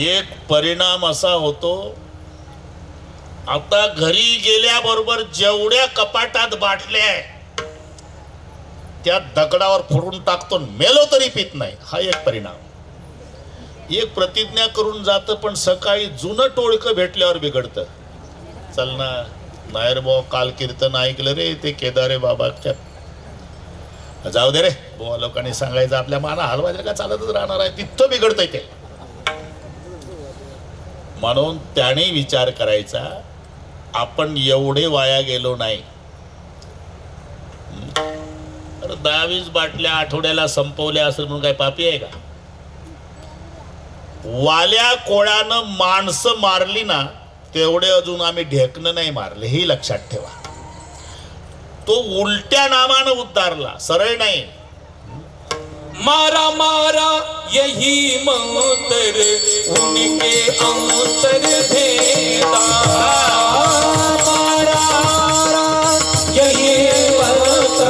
एक परिणाम असा होतो, आता घरी गेल्याबरोबर जेवढ्या कपाटात बाटल्या आहे त्या दगडावर फोडून टाकतो, मेलो तरी पित नाही. हा एक परिणाम. एक प्रतिज्ञा करून जातं पण सकाळी जुनं टोळकं भेटल्यावर बिघडतं. चल ना नायर भाऊ, काल कीर्तन ऐकलं रे ते केदारे बाबाच्या. जाऊ दे रे बुवा, लोकांनी सांगायचं आपल्या माना हलवायचं का चालतच राहणार आहे, तिथं बिघडतंय ते. म्हणून त्याने विचार करायचा आपण एवढे वाया गेलो नाही. 10-20 बाटल्या आठवड्याला संपवल्या असेल म्हणून काय पापी आहे का. वाल्या कोळ्यानं माणसं मारली ना तेवढे अजून आम्ही ढेकणं नाही मारले, ही लक्षात ठेवा. तो उलट्या नामानं उद्धारला, सरळ नाही. मारा मारा यही मंत्र उनके अंतर भेदा. मारा यही मंत्र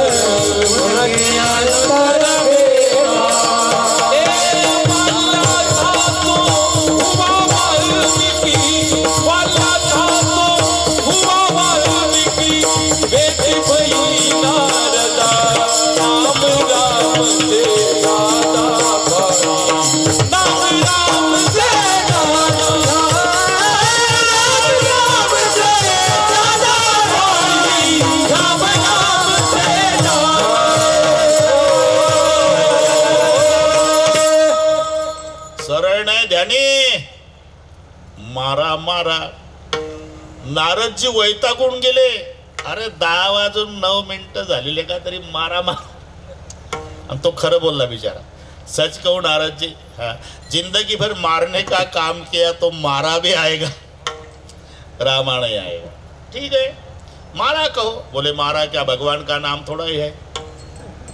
उनके अंतर भेदा. वाला था तो हुआ वाल्मीकि, वाला था तो हुआ वाल्मीकि. बेटी भई नारदा, राम राम से ज्यादा बड़ा. नाम राम से ज्यादा, राम से ज्यादा भाई, राम से सरळ नाही ध्यानी. मारा मारा. नारदजी वैतागून गेले. अरे 10 वाजून 9 मिनिटं झालेले का तरी मारा मार. आणि तो खरं बोलला बिचारा. सच कहूं नारद जी, हाँ, जिंदगी भर मारने का काम किया तो मारा भी आएगा, रामायण ही आएगा. ठीक है मारा कहो. बोले मारा क्या भगवान का नाम थोड़ा ही है.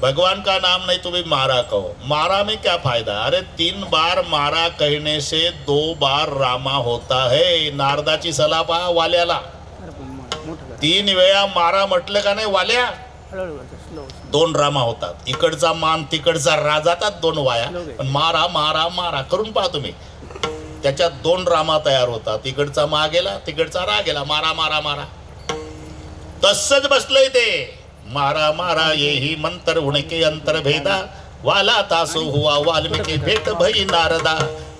भगवान का नाम नहीं तो भी मारा कहो. मारा में क्या फायदा. अरे 3 बार मारा कहने से 2 बार रामा होता है. नारदाची सलाह पहा वाल्याला. मोठं कर. 3 वेळा मारा म्हटलं का नाही वाल्या, हळूहळू स्लो. 2 रामा होतात. इकडचा मान तिकडचा रा जातात 2 वाया. पण मारा मारा मारा करून पहा तुम्ही, त्याच्यात 2 रामा तयार होतात. इकडचा मा गेला तिकडचा रा गेला. मारा मारा मारा तसंच बसलंय ते. मारा मारा येही मंत्र उणके अंतर भेदा, वाला तासो हुआ वाल्मिकी भेट भई नारदा,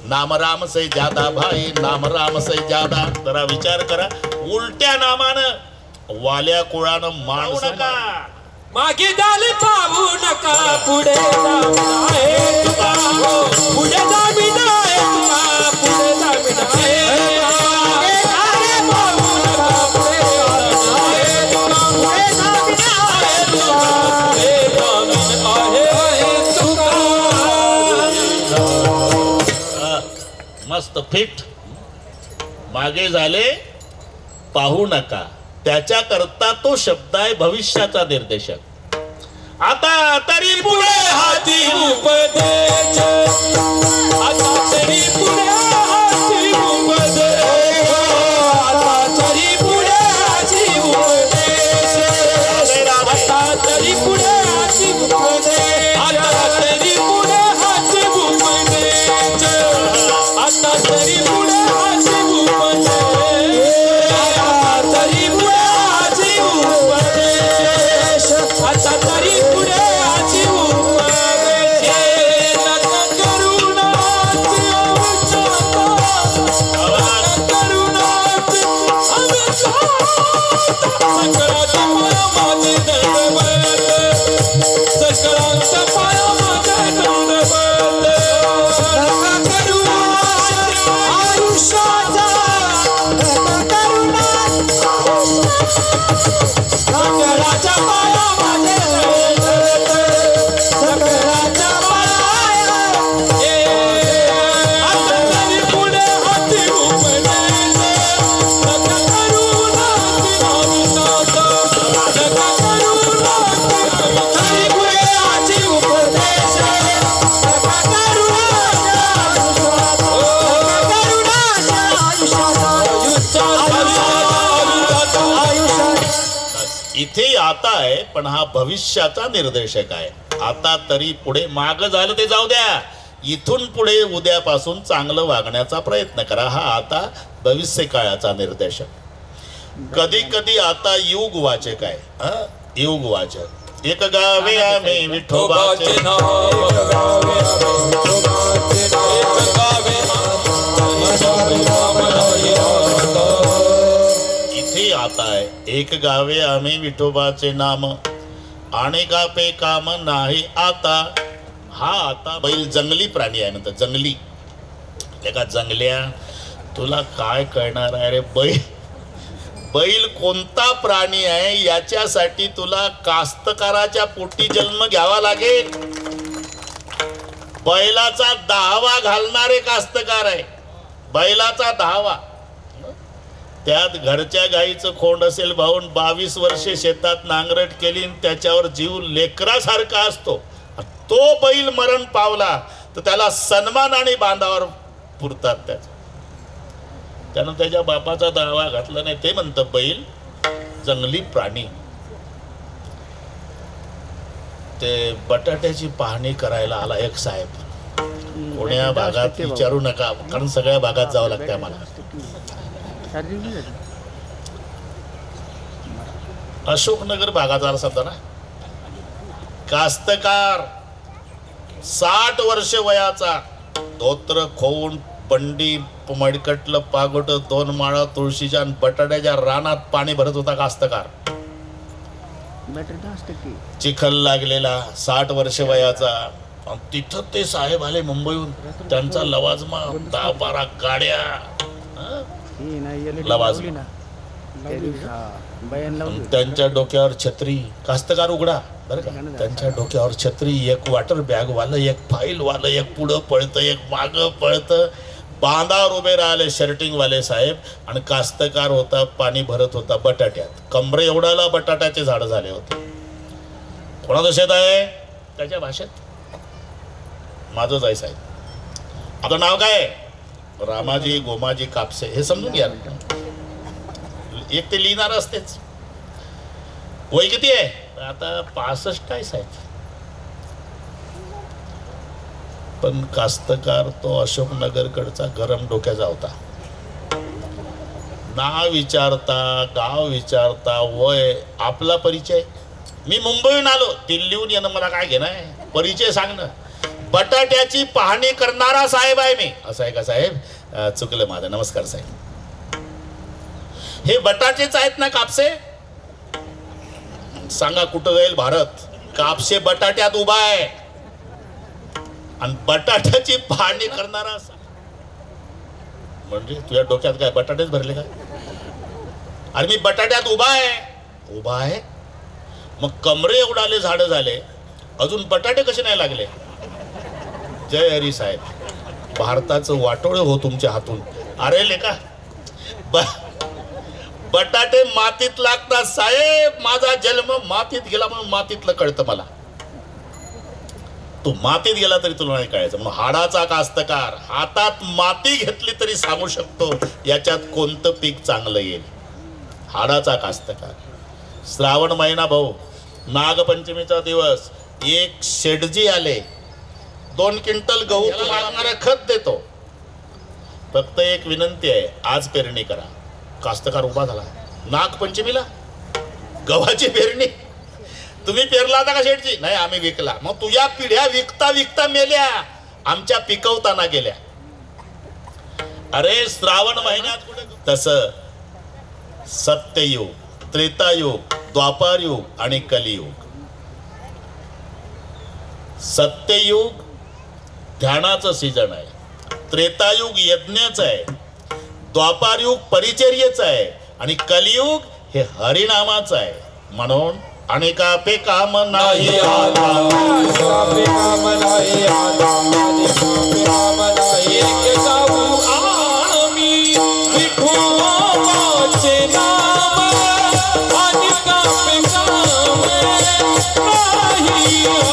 नाम राम से ज्यादा भाई, नाम राम से ज्यादा. जरा विचार करा, उलट्या नामानं वाल्या कुळानं माणू नका. मागे डाली पाहू नका, पुढे जामिना आहे तुका, पुढे जामिना आहे तुका, पुढे जामिना आहे. मागे डाली पाहू नका, पुढे जामिना आहे तुका, पुढे जामिना आहे तुका, पुढे जामिना आहे तुका. मस्त फिट. मागे झाले पाहू नका, त्याच्याकरता तो शब्द आहे भविष्याचा निर्देशक. आता तरी पुढे हाती उपदेश, आता तरी पुढे हाती उपदेश, आता तरी पुढे हाती उपदेश, आता तरी पुढे हाती उपदेश, आता तरी पुढे हाती उपदेश, आता तरी पुढे हाती उपदेश, आता तरी पुढे हाती उपदेश, आता तरी पुढे हाती उपदेश. नका करुणाची अवचता, नका करुणाची अवचता, सकळाच्या पायामध्ये दंडवत, सकळाच्या पायामध्ये दंडवत. नका करुणाची आयुष्याचा, नका करुणाची सकळाच्या पायामध्ये दंडवत, सकळाच्या पाया. आता तरी पुढे हाती उपदेश, नका करुणाची अवचता, नका करुणाची तरी पुढे हाती उपदेश, नका करुणाची इथे आता आहे, पण हा भविष्याचा निर्देशक आहे. आता तरी पुढे, माग झालं ते जाऊ द्या, इथून पुढे उद्यापासून चांगलं वागण्याचा प्रयत्न करा. हा आता भविष्य काळाचा निर्देशक. कधी कधी आता युग वाचक आहे. युग वाचक. एक गावे आम्ही विठोबाचे विठोबाचे नाव, एक गावे विठोबाचे नाव, एक गावे इथे आता आहे. एक गावे आम्ही विठोबाचे नाम, अनेका पे काम नाही आता. हा आता बैल जंगली प्राणी आहे. नंतर जंगली एका जंगल्या, तुला काय कळणार आहे रे बैल. बैल कोणता प्राणी आहे याच्यासाठी तुला कास्तकाराच्या पोटी जन्म घ्यावा लागेल. बैलाचा 10वा घालणारे कास्तकार आहे. बैलाचा 10वा. त्यात घरच्या गाईचं खोंड असेल भाऊन, 22 वर्षे शेतात नांगरट केली, त्याच्यावर जीव लेकरासारखा असतो. तो बैल मरण पावला तर त्याला सन्मान आणि बांधावर पुरतात. त्यानं त्याच्या बापाचा दावा घातला नाही. ते म्हणतं बैल जंगली प्राणी. ते बटाट्याची पाहणी करायला आला एक साहेब. पुण्या भागात विचारू नका, कारण सगळ्या भागात जावं लागतं आम्हाला. अशोकनगर भागात आला समजा ना. कास्तकार 60 वर्ष वयाचा, धोत्र खोवून पंडी मडकटलं पागोट, 2 माळा तुळशीच्या आणि बटाट्याच्या रानात पाणी भरत होता कास्तकार. चिखल लागलेला, 60 वर्ष वयाचा. तिथं ते साहेब आले मुंबईहून. त्यांचा लवाजमा 10-12 गाड्या लवाजमा. त्यांच्या डोक्यावर छत्री. कास्तकार उघडा बरं का. त्यांच्या डोक्यावर छत्री, एक वॉटर बॅग वाला, एक फाईल वाला, एक पुढं पळतं, एक मागं पळतं. बांधावर उभे राहिले शर्टिंग वाले साहेब. आणि कास्तकार होता, पाणी भरत होता बटाट्यात. कमरे एवढाला बटाट्याचे झाड झाले होते. कोणाचं शेत आहे त्याच्या भाषेत? माझंच आहे साहेब. आपलं नाव काय? रामाजी गोमाजी कापसे. हे समजून घ्या. एक ते लिहिणार असतेच. वय किती आहे? आता 65 आहे साहेब. पण कास्तकार तो अशोकनगरकडचा गरम डोक्याचा होता. नाव विचारता, गाव विचारता, वय, आपला परिचय. मी मुंबईहून आलो, दिल्लीहून येणं मला काय घेणं आहे? परिचय सांगणं. बटाट्याची पाहणी करणारा साहेब आहे मी. असं आहे का साहेब? चुकलं माझं. नमस्कार साहेब. हे बटाटेच आहेत ना कापसे? सांगा कुठं जाईल भारत? कापसे बटाट्यात उभा आहे आणि बटाट्याची पाहणी करणारा म्हणजे तुझ्या डोक्यात काय बटाटेच भरले काय? अरे मी बटाट्यात उभा आहे. मग कमरे एवढाले झाडं झाले, अजून बटाटे कसे नाही लागले? जय हरी साहेब, भारताचं वाटोळे हो तुमच्या हातून. अरे लेका, बटाटे मातीत लागतात साहेब. माझा जन्म मातीत गेला म्हणून मातीतलं कळतं मला. तू मातीत गेला तरी तुला नाही कळायचं. म्हणून हाडाचा कास्तकार हातात माती घेतली तरी सांगू शकतो याच्यात कोणतं पीक चांगलं येईल. हाडाचा कास्तकार. श्रावण महिना भाऊ, नागपंचमीचा दिवस, एक शेडजी आले, 2 क्विंटल गहू लागणारा खत देतो. फक्त एक विनंती आहे, आज पेरणी करा. कास्तकार उभा झाला. नागपंचमीला गव्हाची पेरणी तुम्ही पेरला होता का शेठजी? नाही, आम्ही विकला. मग तुझ्या पिढ्या विकता विकता मेल्या, आमच्या पिकवताना गेल्या. अरे श्रावण महिन्यात कुठे? तसं सत्ययुग, त्रेतायुग, द्वापारयुग आणि कलियुग. सत्ययुग ध्यानाचं सीजन आहे, त्रेतायुग यज्ञाचं आहे, द्वापारयुग परिचर्येचं आहे आणि कलियुग हे हरिनामाचं आहे. म्हणून अनेका पे काम नाही आला, पे काम नाही आला, पे काम नाही. एक गाऊ आम्ही विठोबाचे नाम, अनेका पे काम नाही आत,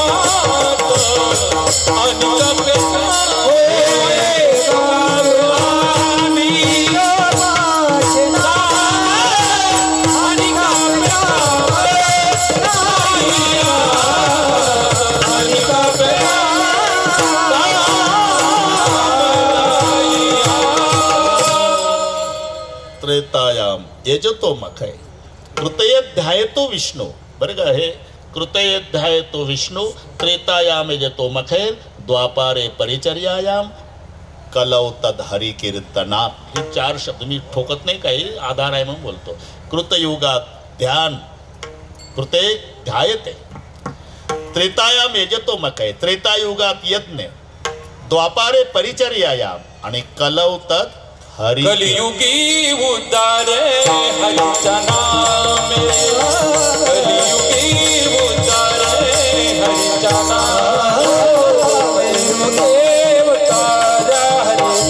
अनेका पे काम त्रेतायाम यजतो मखय कृतयध्यायतो विष्णू. बरं का, हे कृतयध्यायतो विष्णू, त्रेतायाम यजतो मखय, द्वापारे परिचर्यायाम, कलौ तद हरि कीर्तना. हे 4 शब्द मी ठोकत नाही, काही आधार आहे म्हणून बोलतो. कृतयुगात ध्यान, कृते ध्यायते, त्रेतायाम यजतो मखय, त्रेतायुगात यज्ञ, द्वापारे परिचर्यायाम आणि कलौ तद हरि. कलियुगी उद्धारे हरिच्या नामे, कलियुगी उद्धारे हरिच्या नामे, कलियुगी उद्धारे हरिच्या नामे,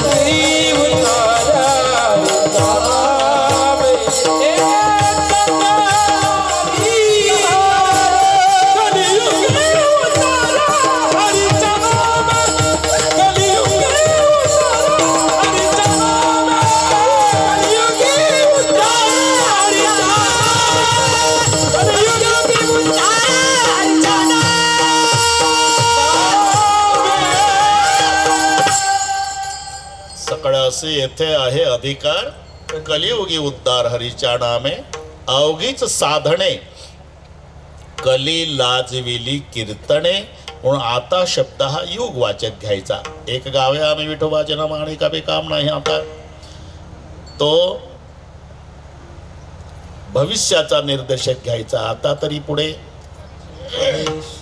कलियुगी उद्धारे हरिच्या नामे. असे येथे आहे अधिकार, कलियुगी उद्धार हरीच्या नामे, अवघीच साधने कली लाजविली कीर्तने. म्हणून आता शब्द हा युग वाचक घ्यायचा. एक गावे आम्ही विठोबाचे नाम आणि का काम नाही. आता तो भविष्याचा निर्देशक घ्यायचा. आता तरी पुढे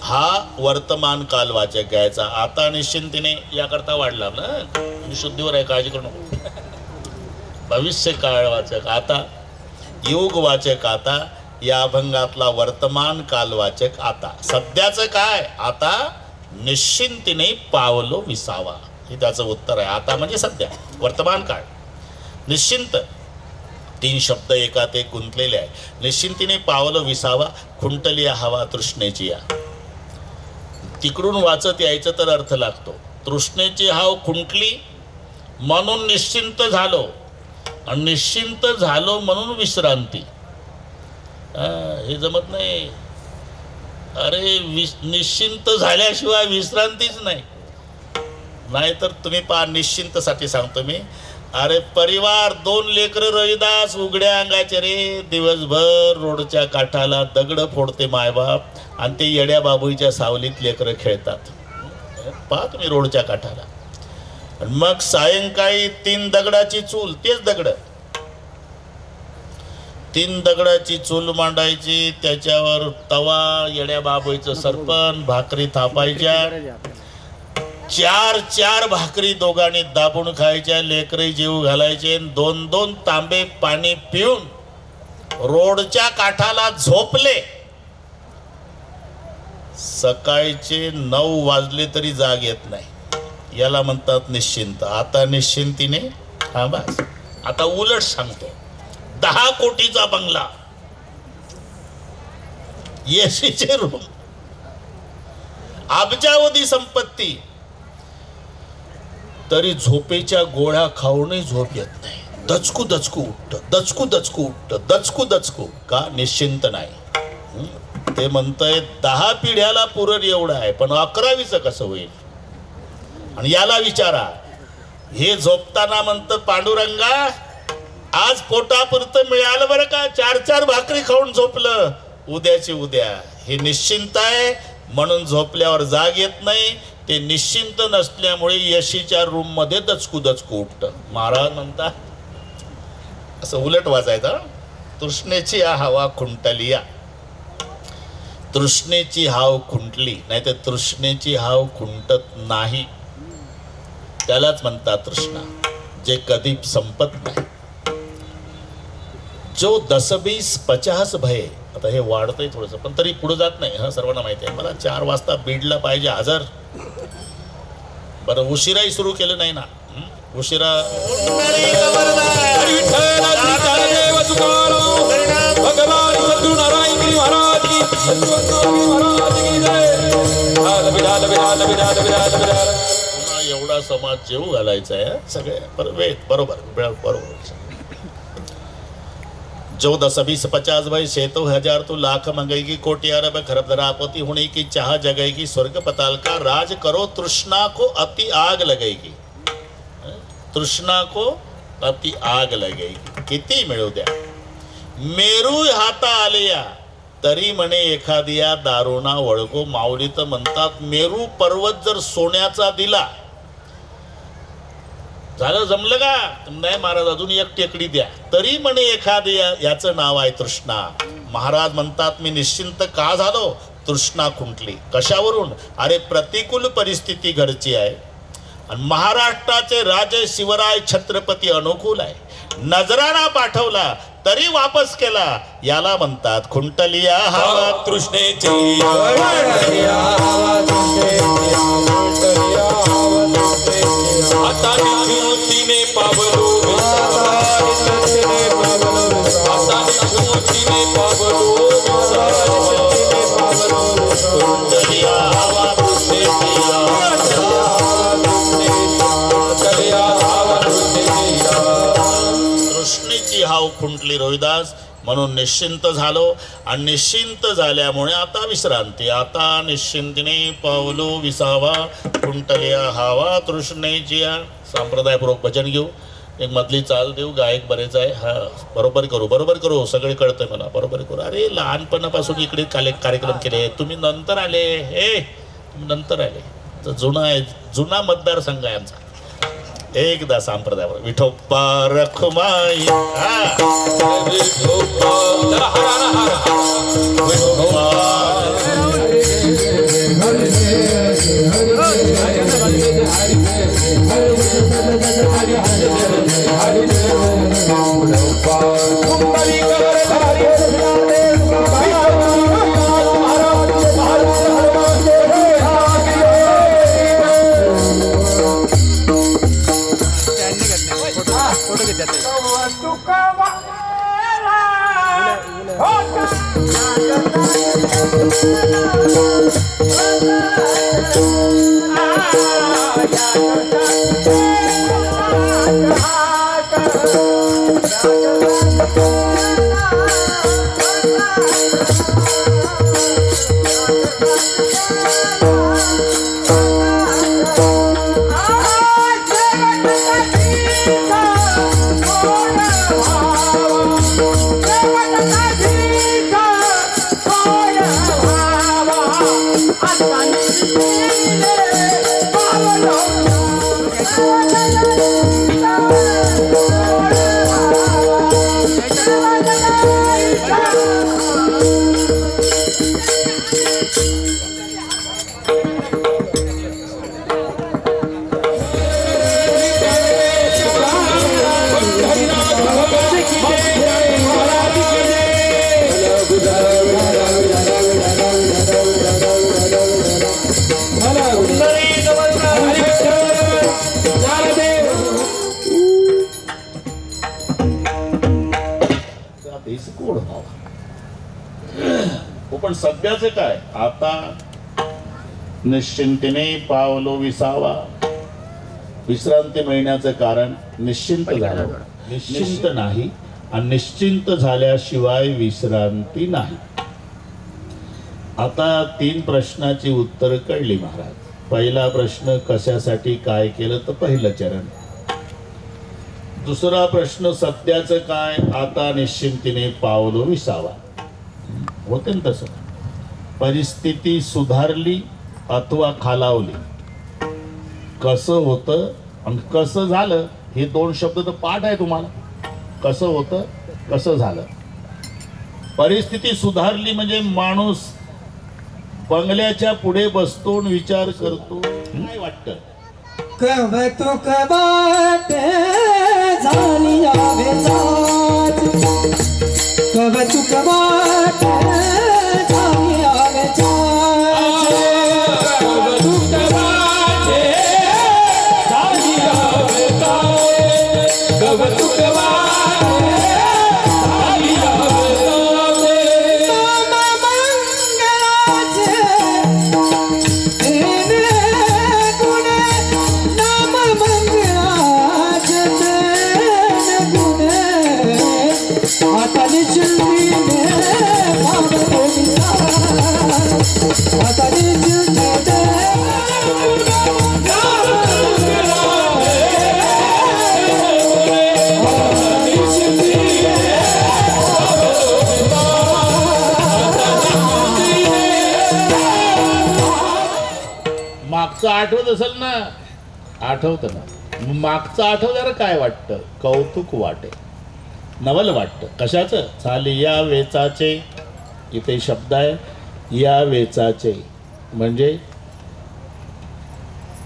हा वर्तमान काल वाचक घ्यायचा. आता निश्चिंतीने याकरता वाढला ना, मी शुद्धीवर आहे, काळजी करू नको. भविष्य काळ वाचक आता, युग वाचक आता, या अभंगातला वर्तमान काल वाचक आता. सध्याचं काय? आता निश्चिंतीने पावलो विसावा, हे त्याचं उत्तर आहे. आता म्हणजे सध्या, वर्तमान काळ. निश्चिंत 3 शब्द एकात एक गुंतलेले आहे. निश्चिंतीने पावलं विसावा, खुंटली हवा तृष्णेची या. तिकडून वाचत यायचं तर अर्थ लागतो. तृष्णेची हाव खुंटली म्हणून निश्चिंत झालो. आणि निश्चिंत झालो म्हणून विश्रांती. हे जमत नाही. अरे निश्चिंत झाल्याशिवाय विश्रांतीच नाही. नाहीतर तुम्ही पहा, निश्चिंतसाठी सांगतो मी. अरे परिवार, 2 लेकरं रविदास उघड्या अंगाचे रे, दिवसभर रोडच्या काठाला दगड फोडते मायबाप आणि ते येड्या बाबूच्या सावलीत लेकरं खेळतात. पहा तुम्ही रोडच्या काठाला. मग सायंकाळी 3 दगडाची चूल, तेच दगड, 3 दगडाची चूल मांडायची, त्याच्यावर तवा, येड्या बाबूचं सरपण, भाकरी थापायच्या, 4 भाकरी दोघांनी दाबून खायच्या, लेकरे जीव घालायचे, 2 तांबे पाणी पिऊन रोडच्या काठाला झोपले. सकाळचे 9 वाजले तरी जाग येत नाही. याला म्हणतात निश्चिंत. आता निश्चिंतीने हा बस. आता उलट सांगतो, 10 कोटीचा बंगला, एसीचे रूम, अब्जावधी संपत्ती, तरी झोपेच्या गोळ्या खाऊनही झोप येत नाही. दचकू दचकू उठत, दचकू दचकू उठत, दचकू दचकू. का? निश्चिंत नाही. ते म्हणतंय 10 पिढ्याला पुरर एवढं आहे, पण 11वीचं कसं होईल? आणि याला विचारा, हे झोपताना म्हणतं पांडुरंगा आज पोटापुरतं मिळालं बरं का, 4 भाकरी खाऊन झोपलं, उद्याची उद्या. हे निश्चिंत आहे म्हणून झोपल्यावर जाग येत नाही. ते निश्चिंत नसल्यामुळे एसीच्या रूम मध्ये दचकू दचकू उठत. महाराज म्हणतात असं उलट वाजायचं. तृष्णेची हवा खुंटलिया, तृष्णेची हाव खुंटली, नाही तर तृष्णेची हाव खुंटत नाही. त्यालाच म्हणतात तृष्णा, जे कधी संपत नाही. जो 10-20 50 भये. आता हे वाढतंय थोडंसं, पण तरी पुढे जात नाही. हा सर्वांना माहिती आहे. मला 4 वाजता बीडला पाहिजे हजर. बरं उशिराही सुरू केलं नाही ना. उशिरा भगवान सद्गुरु नारायण गिरी महाराज की, पुन्हा एवढा समाज जेवू घालायचा आहे सगळे. बरोबर. जो 10-20 50 भाई 100,000 तो लाख मंगेगी, कोटि अरब खरब दरापति होने की चाह जगेगी, स्वर्ग पताल का राज करो, तृष्णा को अति आग लगेगी. तृष्णा को अति आग लगेगी. किती मिळू द्या. मेरू हाता आलेया तरी म्हणे एखादिया दारुणा वळगो. माऊली तर म्हणतात मेरू पर्वत जर सोन्याचा दिला, झालं जमलं का? नाही महाराज अजून एक टेकडी द्या, तरी म्हणे एखाद्या, याचं नाव आहे तृष्णा. महाराज म्हणतात मी निश्चिंत का झालो? तृष्णा खुंटली. कशावरून? अरे प्रतिकूल परिस्थिती घरची आहे आणि महाराष्ट्राचे राजे शिवराय छत्रपती अनुकूल आहे. नजराणा पाठवला तरी वापस केला. याला म्हणतात खुंटलिया हवा तृष्णेची. आता निश्चिंतीने पावलो, आता निश्चिंतीने पावलो, खुंटलिया हवा तृष्णेची हाव खुंटली रोहिदास. म्हणून निश्चिंत झालो आणि निश्चिंत झाल्यामुळे आता विश्रांती. आता निश्चिंतीने पावलो विसावा, खुंटलिया हावा तृष्णेची. संप्रदायपूर्वक भजन घेऊ, एक मधली चाल देऊ. गायक बरेच आहे. हा बरोबर करू, सगळे कळतंय मला. बरोबर करू. अरे लहानपणापासून इकडे कार्यक्रम केले, तुम्ही नंतर आले. तुम्ही नंतर आले. जुना मतदारसंघ आहे आमचा. एकदा संप्रदायावर विठोप्पा रखुमाई. Ah, गोड व्हावा. हो, पण सध्याचे काय, आता निश्चिंतीने पावलो विसावा. विश्रांती मिळण्याचं कारण निश्चिंत झालं. निश्चिंत नाही आणि निश्चिंत झाल्याशिवाय विश्रांती नाही. आता 3 प्रश्नाची उत्तर कळली महाराज. पहिला प्रश्न कशासाठी काय केलं, तर पहिलं चरण. दुसरा प्रश्न सध्याचं काय, आता निश्चिंतीने पावलो विसावा. होते ना तसं. परिस्थिती सुधारली अथवा खालावली, कसं होतं आणि कसं झालं, हे 2 शब्द तर पाठ आहे तुम्हाला. कसं होतं, कसं झालं. परिस्थिती सुधारली म्हणजे माणूस बंगल्याच्या पुढे बसतो आणि विचार करतो, काय वाटतं, कौतुक वाटे झाली आवेचाच, कौतुक वाटे झाली आवेचाच, कौतुक वाटे झाली आवेचाच, कौतुक वाटे झाली आवेचाच. नाम मंगळाचे तेने गुणे, नाम मंगळाचे तेने गुणे, आता निश्चिंतीने पावलो विसावा, आता निश्चिंतीने मागचं आठवत असेल ना, आठवतं ना, मागचं आठव जरा. काय वाटतं, कौतुक वाटे, नवल वाटतं. कशाचं, चाले या वेचाचे, इथे शब्द आहे या वेचाचे, म्हणजे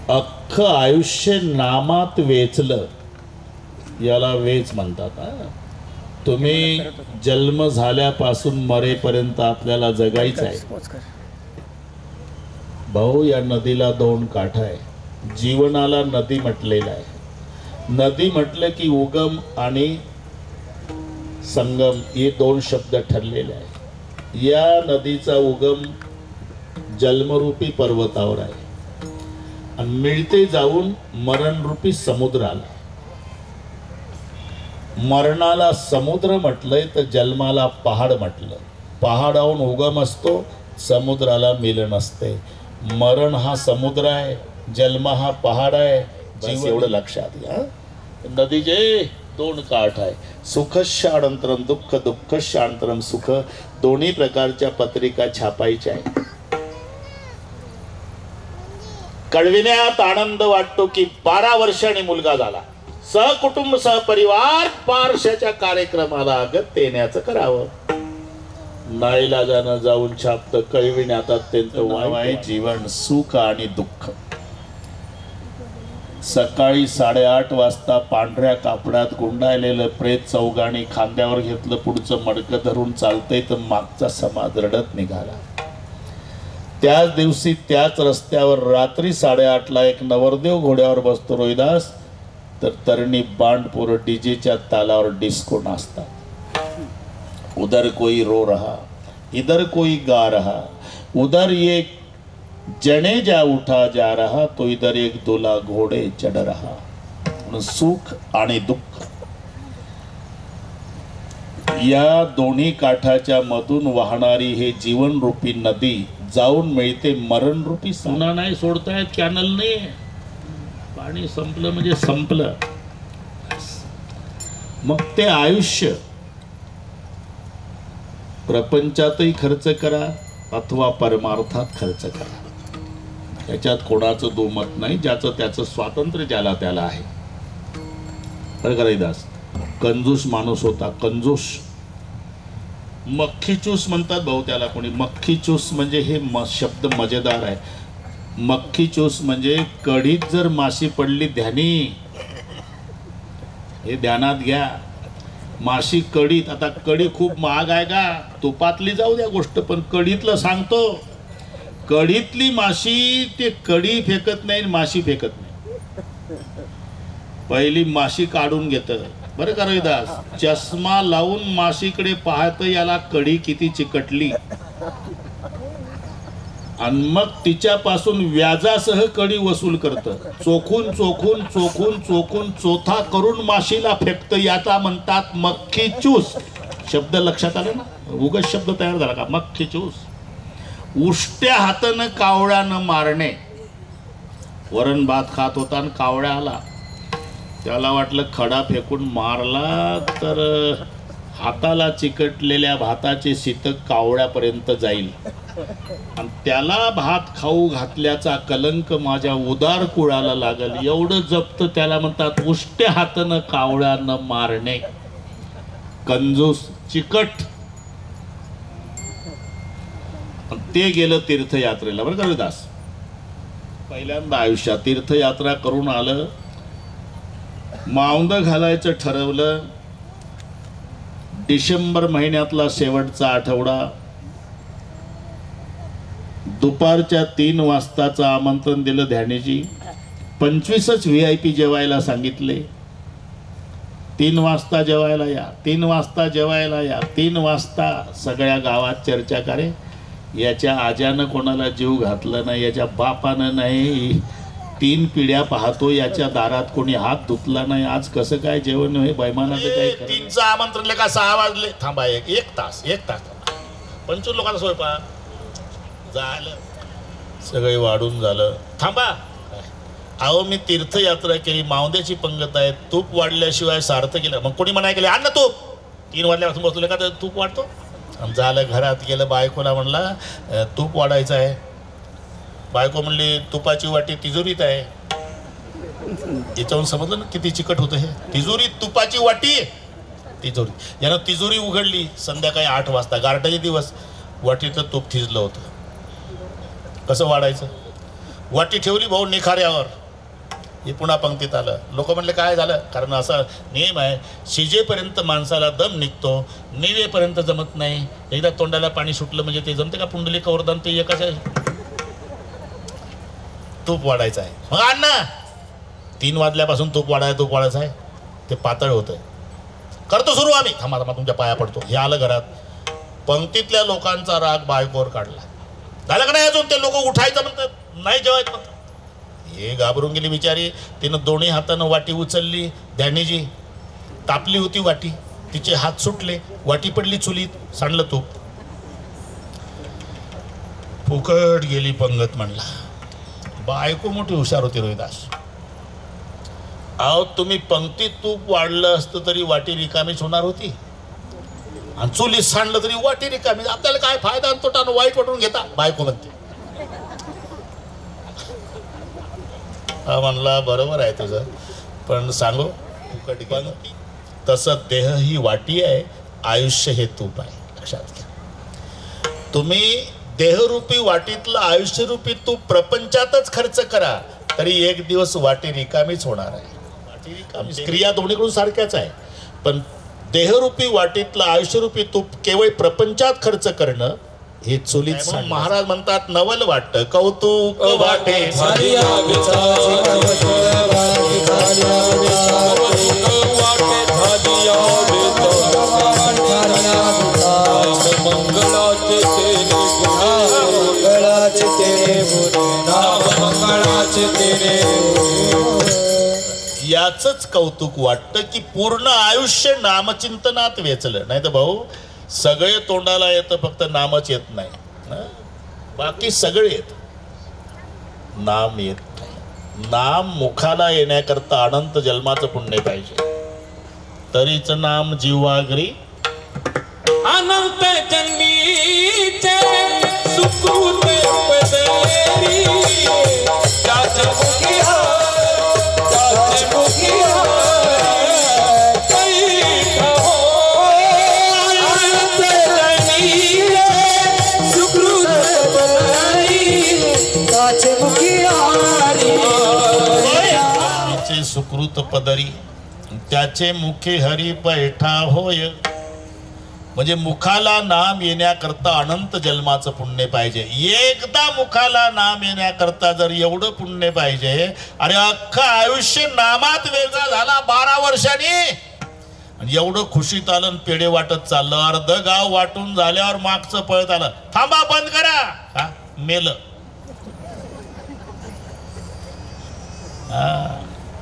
अख्खं आयुष्य नामात वेचलं, याला वेच म्हणतात. तुम्ही जन्म झाल्यापासून मरेपर्यंत आपल्याला जगायचं आहे भाऊ. या नदीला 2 काठ आहे. जीवनाला नदी म्हटलेलं आहे. नदी म्हटलं की उगम आणि संगम हे 2 शब्द ठरलेले आहे. या नदीचा उगम जन्मरूपी पर्वतावर आहे आणि मिळते जाऊन मरणरूपी समुद्राला. मरणाला समुद्र म्हटलंय तर जन्माला पहाड म्हटलं. पहाडाहून उगम असतो, समुद्राला मिलन असते. मरण हा समुद्र आहे, जन्म हा पहाड आहे. जीवन एवढं लक्षात घ्या. नदीचे 2 काठ आहे. सुख शांतरम दुःख, दुःख शांतरम सुख, दोन्ही प्रकारच्या पत्रिका छापायच्या आहेत. कळविण्यात आनंद वाटतो की 12 वर्षांनी मुलगा झाला. सहकुटुंब सहपरिवार पारशाच्या कार्यक्रमाला अगत्य येण्याचं करावं. नाईलाजानं जाऊन छापतं. कळविण्यात अत्यंत वाईट आहे जीवन, सुख आणि दुःख. सकाळी 8:30 वाजता पांढऱ्या कापडात गुंडाळलेलं प्रेत चौघाणी खांद्यावर घेतलं, पुढचं मडकं धरून चालतंय तर मागचा समाज रडत निघाला. त्याच दिवशी त्याच रस्त्यावर रात्री 8:30ला एक नवरदेव घोड्यावर बसतो रोहिदास, तर तरणी बांडपोर डीजेच्या तालावर डिस्को नाचतात. उधर कोई रो रहा, इधर कोई गा रहा, उधर एक जनेजा उठा जा रहा, तो इधर एक दूल्हा घोडे चढ रहा. सुख आणि दुःख या दोन्ही काठाच्या मधून वाहणारी हे जीवनरूपी नदी जाऊन मिळते मरणरूपी सुना नाही सोडतायत कॅनलने. पाणी संपलं म्हणजे संपलं. मग ते आयुष्य प्रपंचातही खर्च करा अथवा परमार्थात खर्च करा, याच्यात कोणाचं दुमत नाही. ज्याचं त्याचं स्वातंत्र्य ज्याला त्याला आहे. बरं का रविदास, कंजूस माणूस होता, कंजूस. मक्खीचूस म्हणतात भाऊ त्याला कोणी. मक्खीचूस म्हणजे हे शब्द मजेदार आहे. मक्खीचूस म्हणजे कढीत जर माशी पडली ध्यानी, हे ध्यानात घ्या. माशी कढीत, आता कढी खूप महाग आहे का, तुपातली जाऊ द्या गोष्ट, पण कढीतलं सांगतो. कढीतली माशी ते कढी फेकत नाही, माशी फेकत नाही. पहिली माशी काढून घेतं. बरं का रविदास, चष्मा लावून माशीकडे पाहत याला कढी किती चिकटली, आणि मग तिच्यापासून व्याजासह कढी वसूल करतं. चोखून चोखून चोखून चोखून चोथा करून माशीला फेकतं. याचा म्हणतात मक्खीचूस. शब्द लक्षात आले ना, उगाच शब्द तयार झाला का, मक्खीचूस. उष्ट्या हातानं कावळ्यानं मारणे. वरण भात खात होता आणि कावळ्या आला, त्याला वाटलं खडा फेकून मारला तर हाताला चिकटलेल्या भाताचे शीतक कावळ्यापर्यंत जाईल, आणि त्याला भात खाऊ घातल्याचा कलंक माझ्या उदार कुळाला लागल. एवढं जप्त त्याला म्हणतात उष्ट्या हातानं कावळ्यानं मारणे. कंजूस, चिकट. ते गेलं तीर्थयात्रेला. बरं का रविदास, पहिल्यांदा आयुष्यात तीर्थयात्रा करून आलं, मावंद घालायचं ठरवलं. डिसेंबर महिन्यातला शेवटचा आठवडा, दुपारच्या 3 वाजताचं आमंत्रण दिलं ध्यानीजी. 25च VIP जेवायला सांगितले. 3 वाजता जेवायला या, 3 वाजता जेवायला या. 3 वाजता सगळ्या गावात चर्चा करे. याच्या आज्यानं कोणाला जीव घातला नाही, याच्या बापानं नाही. 3 पिढ्या पाहतो, याच्या दारात कोणी हात धुतला नाही. आज कसं काय जेवण हे बैमानाचं काय. 3चं आमंत्रण का 6 वाजले. थांबा, एक तास 25 लोकांचा स्वयंपाक झालं, सगळे वाढून झालं. थांबा, अहो मी तीर्थयात्रा केली, मावंद्याची पंगत आहे, तूप वाढल्याशिवाय सार्थ केलं. मग कोणी म्हणाय केलं, आण ना तूप. 3 वाजल्यापासून बसलो का तर तूप वाढतो. झालं, घरात गेलं, बायकोला म्हणला तूप वाढायचं आहे. बायको म्हणली तुपाची वाटी तिजोरीत आहे. याच्यावरून समजलं ना किती चिकट होतं हे. तिजोरीत तुपाची वाटी, तिजोरी. यानं तिजोरी उघडली. संध्याकाळी 8 वाजता, गारठाचे दिवस, वाटीतलं तूप थिजलं होतं. कसं वाढायचं. वाटी ठेवली भाऊ निखाऱ्यावर. हे पुन्हा पंक्तीत आलं. लोक म्हणले काय झालं, कारण असा नियम आहे, शिजेपर्यंत माणसाला दम निघतो, निवेपर्यंत जमत नाही. एकदा तोंडाला पाणी सुटलं म्हणजे ते जमते का. पुंडलिक वरदान ते एकाच आहे. तूप वाढायचं आहे. मग आण ना. 3 वाजल्यापासून तूप वाढायचं आहे. ते पातळ होतं. करतो सुरू आम्ही. थांबा तुमच्या पाया पडतो. हे आलं घरात. पंक्तीतल्या लोकांचा राग बायकोवर काढला. झालं का नाही अजून. ते लोक उठायचं म्हणतात, नाही जेवायचं म्हणतात. हे घाबरून गेली बिचारी. तिनं दोन्ही हातानं वाटी उचलली. ध्यानीजी, तापली होती वाटी, तिचे हात सुटले, वाटी पडली चुलीत, सांडलं तूप. फुकट गेली पंगत म्हणला. बायको मोठी हुशार होती रविदास. अहो तुम्ही पंक्तीत तूप वाढलं असतं तरी वाटी रिकामीच होणार होती, आणि चुलीत सांडलं तरी वाटी रिकामी. आपल्याला काय फायदा आणि तोटा, वाईट वाटून घेता. बायको म्हणते. हा म्हणला बरोबर आहे तुझं, पण सांगू फुकट गेलं. तसं देह ही वाटी आहे, आयुष्य हे तूप आहे. लक्षात घ्या. तुम्ही देहरूपी वाटीतलं आयुष्यरूपी तूप प्रपंचातच खर्च करा, तरी एक दिवस वाटी रिकामीच होणार आहे. वाटी रिकामी. क्रिया दोन्हीकडून सारख्याच आहे, पण देहरूपी वाटीतलं आयुष्यरूपी तूप केवळ प्रपंचात खर्च करणं हे चुलीत. महाराज म्हणतात नवल वाटतं कौतुक वाटे. या याचंच कौतुक वाटतं की पूर्ण आयुष्य नामचिंतनात वेचलं. नाही तर भाऊ सगळे तोंडाला येतं, फक्त नामच येत नाही. बाकी सगळे येत, नाम येत नाही. नाम मुखाला येण्याकरता अनंत जन्माचं पुण्य पाहिजे, तरीच नाम जीवागरी अनंत जन्मीचे सुकृत पदरी त्याचे मुखी त्याचे मुखी अनंत जन्मीचे सुकृत पदरी त्याचे मुखी सुकृत पदरी त्याचे मुखे हरी बैठा होय. म्हणजे मुखाला नाम येण्याकरता अनंत जन्माचं पुण्य पाहिजे. एकदा मुखाला नाम येण्याकरता जर एवढं पुण्य पाहिजे, अरे अख्खं आयुष्य नामात वेगळा झाला 12 वर्षांनी. आणि एवढं खुशीत आलं आणि पेढे वाटत चाललं. अर्ध गाव वाटून झाल्यावर मागचं पळत आलं, थांबा बंद करा. हा मेलं.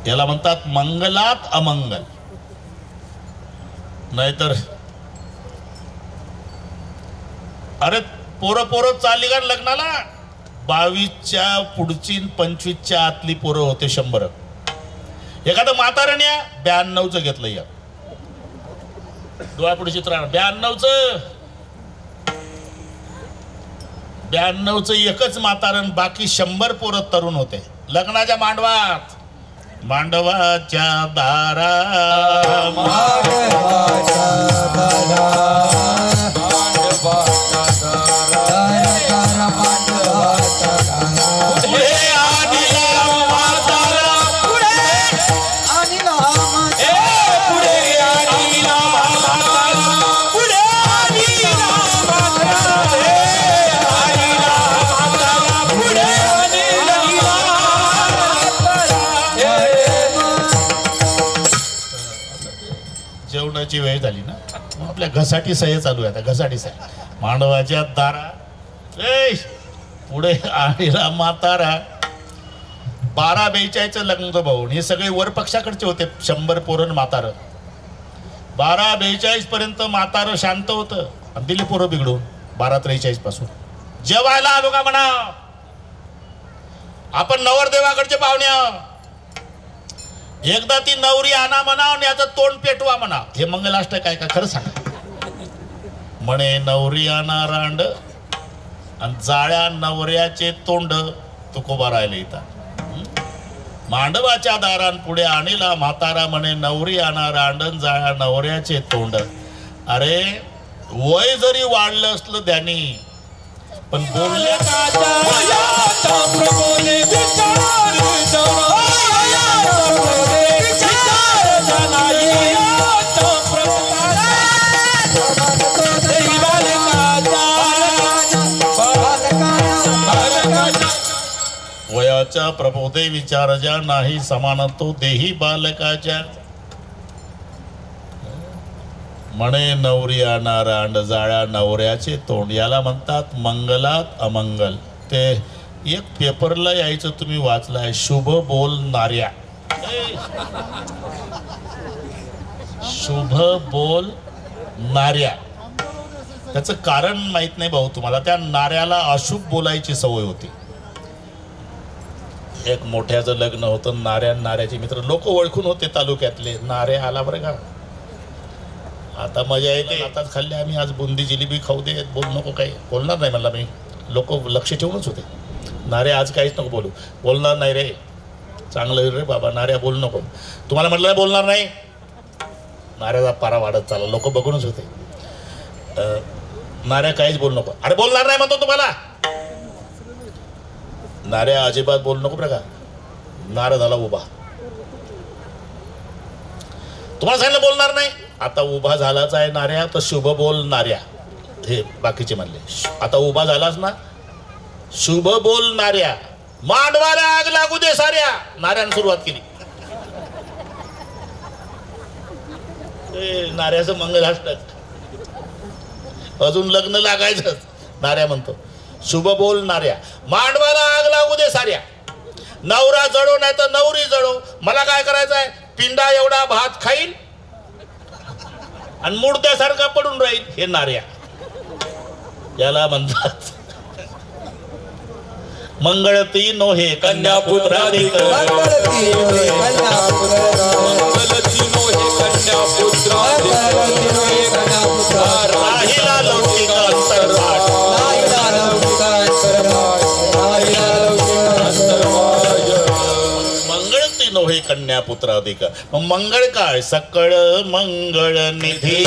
याला म्हणतात मंगलात अमंगल. नाहीतर अरे पोरं चालली का लग्नाला, 22च्या पुढची 25च्या आतली पोरं होते 100. एखादं म्हातारण या 92चं घेतलं. या डोळ्यापुढे चित्र 92चं एकच म्हातारण, बाकी 100 पोरं तरुण होते. लग्नाच्या मांडवाच्या दारा जेवणाची वेळ झाली ना, आपल्या घसाटी सह्य चालू आहे. आता घसाटी सह्य मांडवाच्या दारा पुढे आईला म्हातारा. 12-42चं लग्न होतं भाऊ. हे सगळे वर पक्षाकडचे होते 100 पोरं म्हातारं. 12-42 पर्यंत म्हातारं शांत होतं आणि दिली पोरं बिघडून. 12-43 पासून जेवायला आलो का म्हणा, आपण नवरदेवाकडचे पाहुणे. एकदा ती नवरी आणा म्हणा आणि याचं तोंड पेटवा म्हणा. हे मंगलाष्टक काय का खरं सांगा. म्हणे नवरी आणा रांड आणि जाळ्या नवऱ्याचे तोंड तुकोबा राहिले इथं. मांडवाच्या दारान पुढे आणीला म्हातारा. म्हणे नवरी आणा रांडण जाळ्या नवऱ्याचे तोंड. अरे वय जरी वाढलं असलं त्यानी, पण बोलले वयाच्या प्रबोधे विचारजा नाही समान तो देही बालकाच्या. म्हणे नवरी आणा रांड जाळ्या नवऱ्याचे तोंड. याला म्हणतात मंगलात अमंगल. ते एक पेपरला यायचं तुम्ही वाचलाय, शुभ बोलणाऱ्या. शुभ बोलणाऱ्या. त्याचं कारण माहित नाही भाऊ तुम्हाला. त्या नाऱ्याला अशुभ बोलायची सवय होती. एक मोठ्याचं लग्न होतं. नाऱ्याची मित्र लोक ओळखून होते तालुक्यातले. नाऱ्या आला बरं का, आता मजा येते. आताच खाल्ली आम्ही, आज बुंदी जिलेबी खाऊ दे. बोल नको, काही बोलणार नाही म्हणला मी. लोक लक्ष ठेवूनच होते. नारे आज काहीच नको बोलू. बोलणार नाही रे, चांगलं रे बाबा, नाऱ्या बोलू नको. तुम्हाला म्हटलं नाही बोलणार नाही. नाऱ्याचा पारा वाढत चालला, लोक बघूनच होते. नाऱ्या काहीच बोलू नको. अरे बोलणार नाही म्हणतो तुम्हाला. नाऱ्या अजिबात बोलू नको बरं का. नारा झाला उभा. तुम्हाला सांगितलं बोलणार नाही. आता उभा झालाच आहे नाऱ्या, तर शुभ बोल नाऱ्या. हे बाकीचे म्हणले. आता उभा झालाच ना, शुभ बोल नाऱ्या. मांडवाला आग लागू दे साऱ्या. नाऱ्याने सुरुवात केली. नाऱ्याचं मंगलाष्टक. अजून लग्न लागायचं. नाऱ्या म्हणतो शुभ बोल नाऱ्या. मांडवाला आग लागू दे साऱ्या. नवरा जळो नाही तर नवरी जळो, मला काय करायचं आहे. पिंडा एवढा भात खाईल आणि मुडद्यासारखा पडून राहील. हे नार्या, याला म्हणतात मंगळती नोहे कन्या पुत्राधिक. मंगलती नोहे कन्या पुत्राधिक. राहिला लौकिक अंतर्भाग. मंगळती नोहे कन्या पुत्राधिक. मग मंगळ काय? सकळ मंगळ निधी.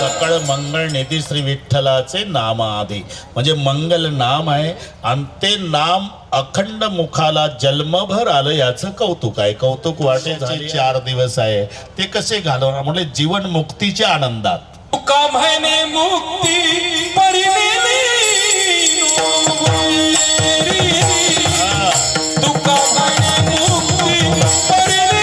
सकळ मंगळ निधी श्री विठ्ठलाचे नामाधी. म्हणजे मंगल नाम आहे आणि ते नाम अखंड मुखाला जन्मभर आलं याचं कौतुक आहे. कौतुक वाटे 4 दिवस आहे ते कसे घालवणार? म्हणजे जीवन मुक्तीच्या आनंदात. तुका म्हणे मुक्ती परिणेली तुका म्हणे मुक्ती परिणेली.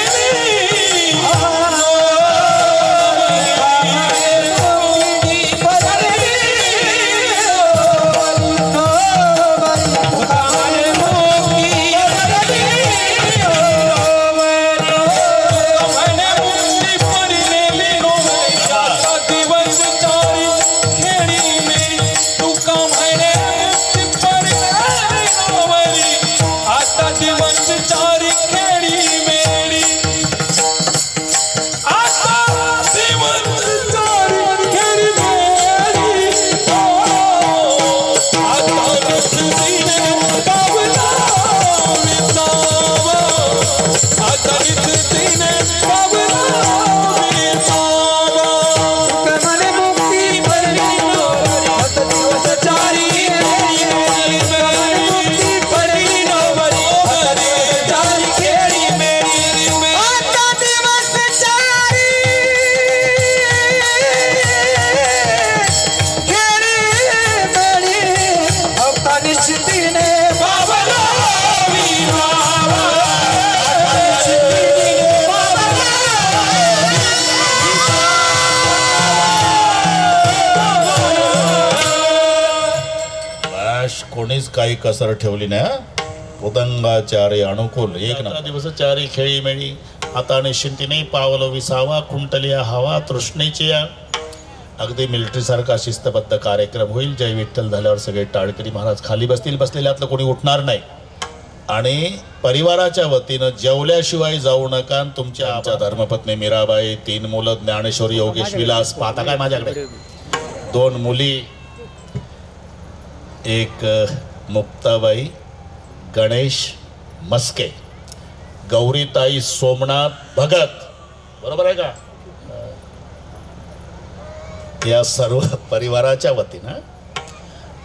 कोणीच काही कसर ठेवली नाही. उदंगाचारे अनुकूल. 1 दिवस चारी खेळी मेळी. आता निश्चिंतीने पावलं विसावा. कुंटलिया हवा तृष्णेची. अगदी मिलिटरी सारखा शिस्तबद्ध कार्यक्रम होईल. जय विठ्ठल झाल्यावर सगळे टाळकरी महाराज खाली बसतील. बसलेल्यातलं कोणी उठणार नाही. आणि परिवाराच्या वतीनं जेवल्याशिवाय जाऊ नका. तुमच्या आमच्या धर्मपत्नी मीराबाई, 3 मुलं ज्ञानेश्वर, योगेश, विलास. पाहता काय माझ्याकडे 2 मुली, एक मुक्ताबाई, गणेश मस्के, गौरीताई सोमनाथ भगत. बरोबर आहे का? या सर्व परिवाराच्या वतीनं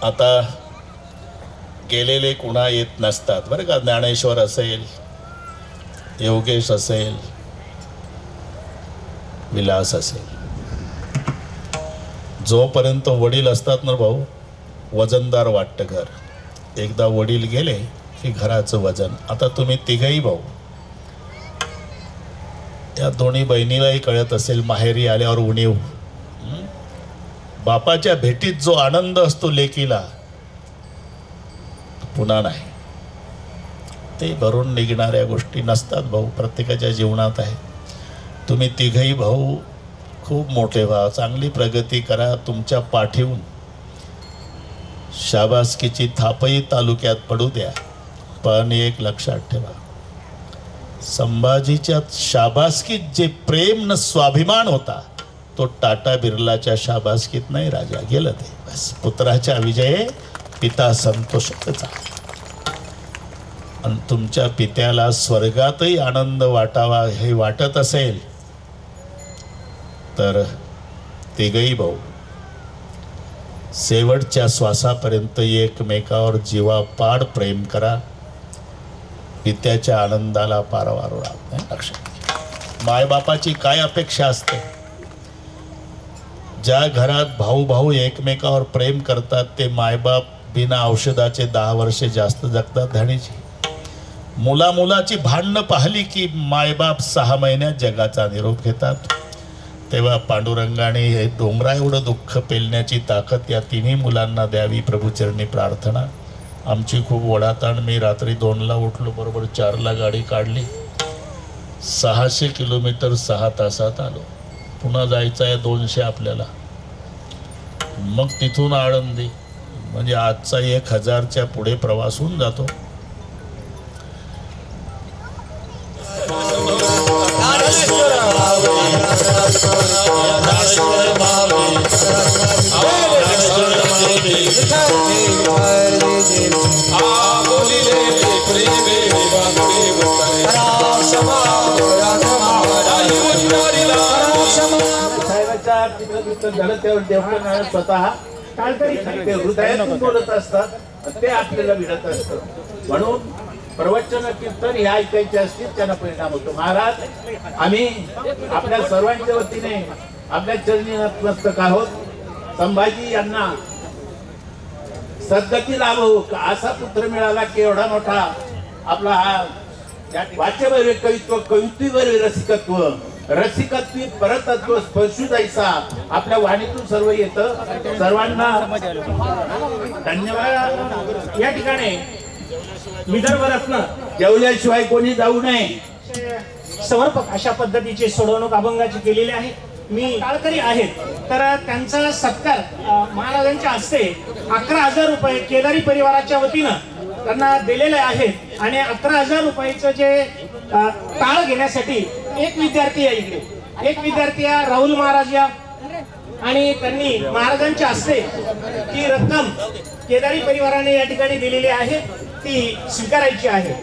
आता गेलेले कुणा येत नसतात बरं का. ज्ञानेश्वर असेल, योगेश असेल, विलास असेल. जोपर्यंत वडील असतात ना भाऊ, वजनदार वाटतं घर. एकदा वडील गेले की घराचं वजन. आता तुम्ही तिघही भाऊ, या दोन्ही बहिणीलाही कळत असेल माहेरी आल्यावर उणीव. बापाच्या भेटीत जो आनंद असतो लेकीला, पुन्हा नाही. ते भरून निघणाऱ्या गोष्टी नसतात भाऊ, प्रत्येकाच्या जीवनात आहे. तुम्ही तिघही भाऊ खूप मोठे व्हा, चांगली प्रगती करा. तुमच्या पाठीहून शाबासकीची थापही तालुक्यात पडू द्या. पण एक लक्षात ठेवा, संभाजीच्या शाबासकीत जे प्रेम न स्वाभिमान होता तो टाटा बिर्लाच्या शाबासकीत नाही राजा, गेलं ते बस. पुत्राच्या विजये पिता संतोषचा. आणि तुमच्या पित्याला स्वर्गातही आनंद वाटावा हे वाटत असेल तर तिघही भाऊ शेवटच्या श्वासापर्यंत एकमेकावर जीवापाड प्रेम करा. पित्याच्या आनंदाला पारावार राहत नाही. लक्षात घ्या. मायबापाची काय अपेक्षा असते? ज्या घरात भाऊ भाऊ एकमेकावर प्रेम करतात ते मायबाप बिना औषधाचे 10 वर्षे जास्त जगतात. धणीची मुलामुलाची भांडणं पाहिली की मायबाप 6 महिन्यात जगाचा निरोप घेतात. तेव्हा पांडुरंगाने हे डोंगरा एवढं दुःख पेलण्याची ताकद या तिन्ही मुलांना द्यावी प्रभूचरणी प्रार्थना. आमची खूप ओढाताण. मी रात्री 2ला उठलो, बरोबर 4ला गाडी काढली. 600 किलोमीटर 6 तासात आलो. पुन्हा जायचं आहे 200 आपल्याला. मग तिथून आळंदी, म्हणजे आजचा 1000च्या पुढे प्रवास होऊन जातो. साहेबांच्या चित्रकृत झालं त्यावर देवकर स्वतः टाळकरी ते हृदयातून बोलत असतात, ते आपल्याला भिडत असतं. म्हणून प्रवचन कीर्तन हे ऐकायचे असतील त्यांना परिणाम होतो. महाराज, आम्ही आपल्या सर्वांच्या वतीने आपल्या चरणी नतमस्तक आहोत. संभाजी यांना सद्गती लाभो, असा पुत्र मिळाला की एवढा मोठा आपला हा वाच्यभर कवित्व, कवित्वीवर रसिकत्व, रसिकत्वी परतत्व स्पर्शू जायचा आपल्या वाणीतून सर्व येतं. सर्वांना धन्यवाद. या ठिकाणी विदर्भरत्न जेवल्याशिवाय कोणी जाऊ नये समर्पक अशा पद्धतीचे सोडवणूक अभंगाची केलेली आहे. मी टाळकरी आहेत तर त्यांचा सत्कार महाराजांच्या हस्ते 11,000 रुपये केदारी परिवाराच्या वतीनं त्यांना दिलेले आहेत. आणि 11,000 रुपयाचं जे टाळ घेण्यासाठी एक विद्यार्थी आहे इकडे, एक विद्यार्थी आहे राहुल महाराज या, आणि त्यांनी महाराजांच्या हस्ते ती रक्कम केदारी परिवाराने या ठिकाणी दिलेली आहे ती स्वीकारायची आहे.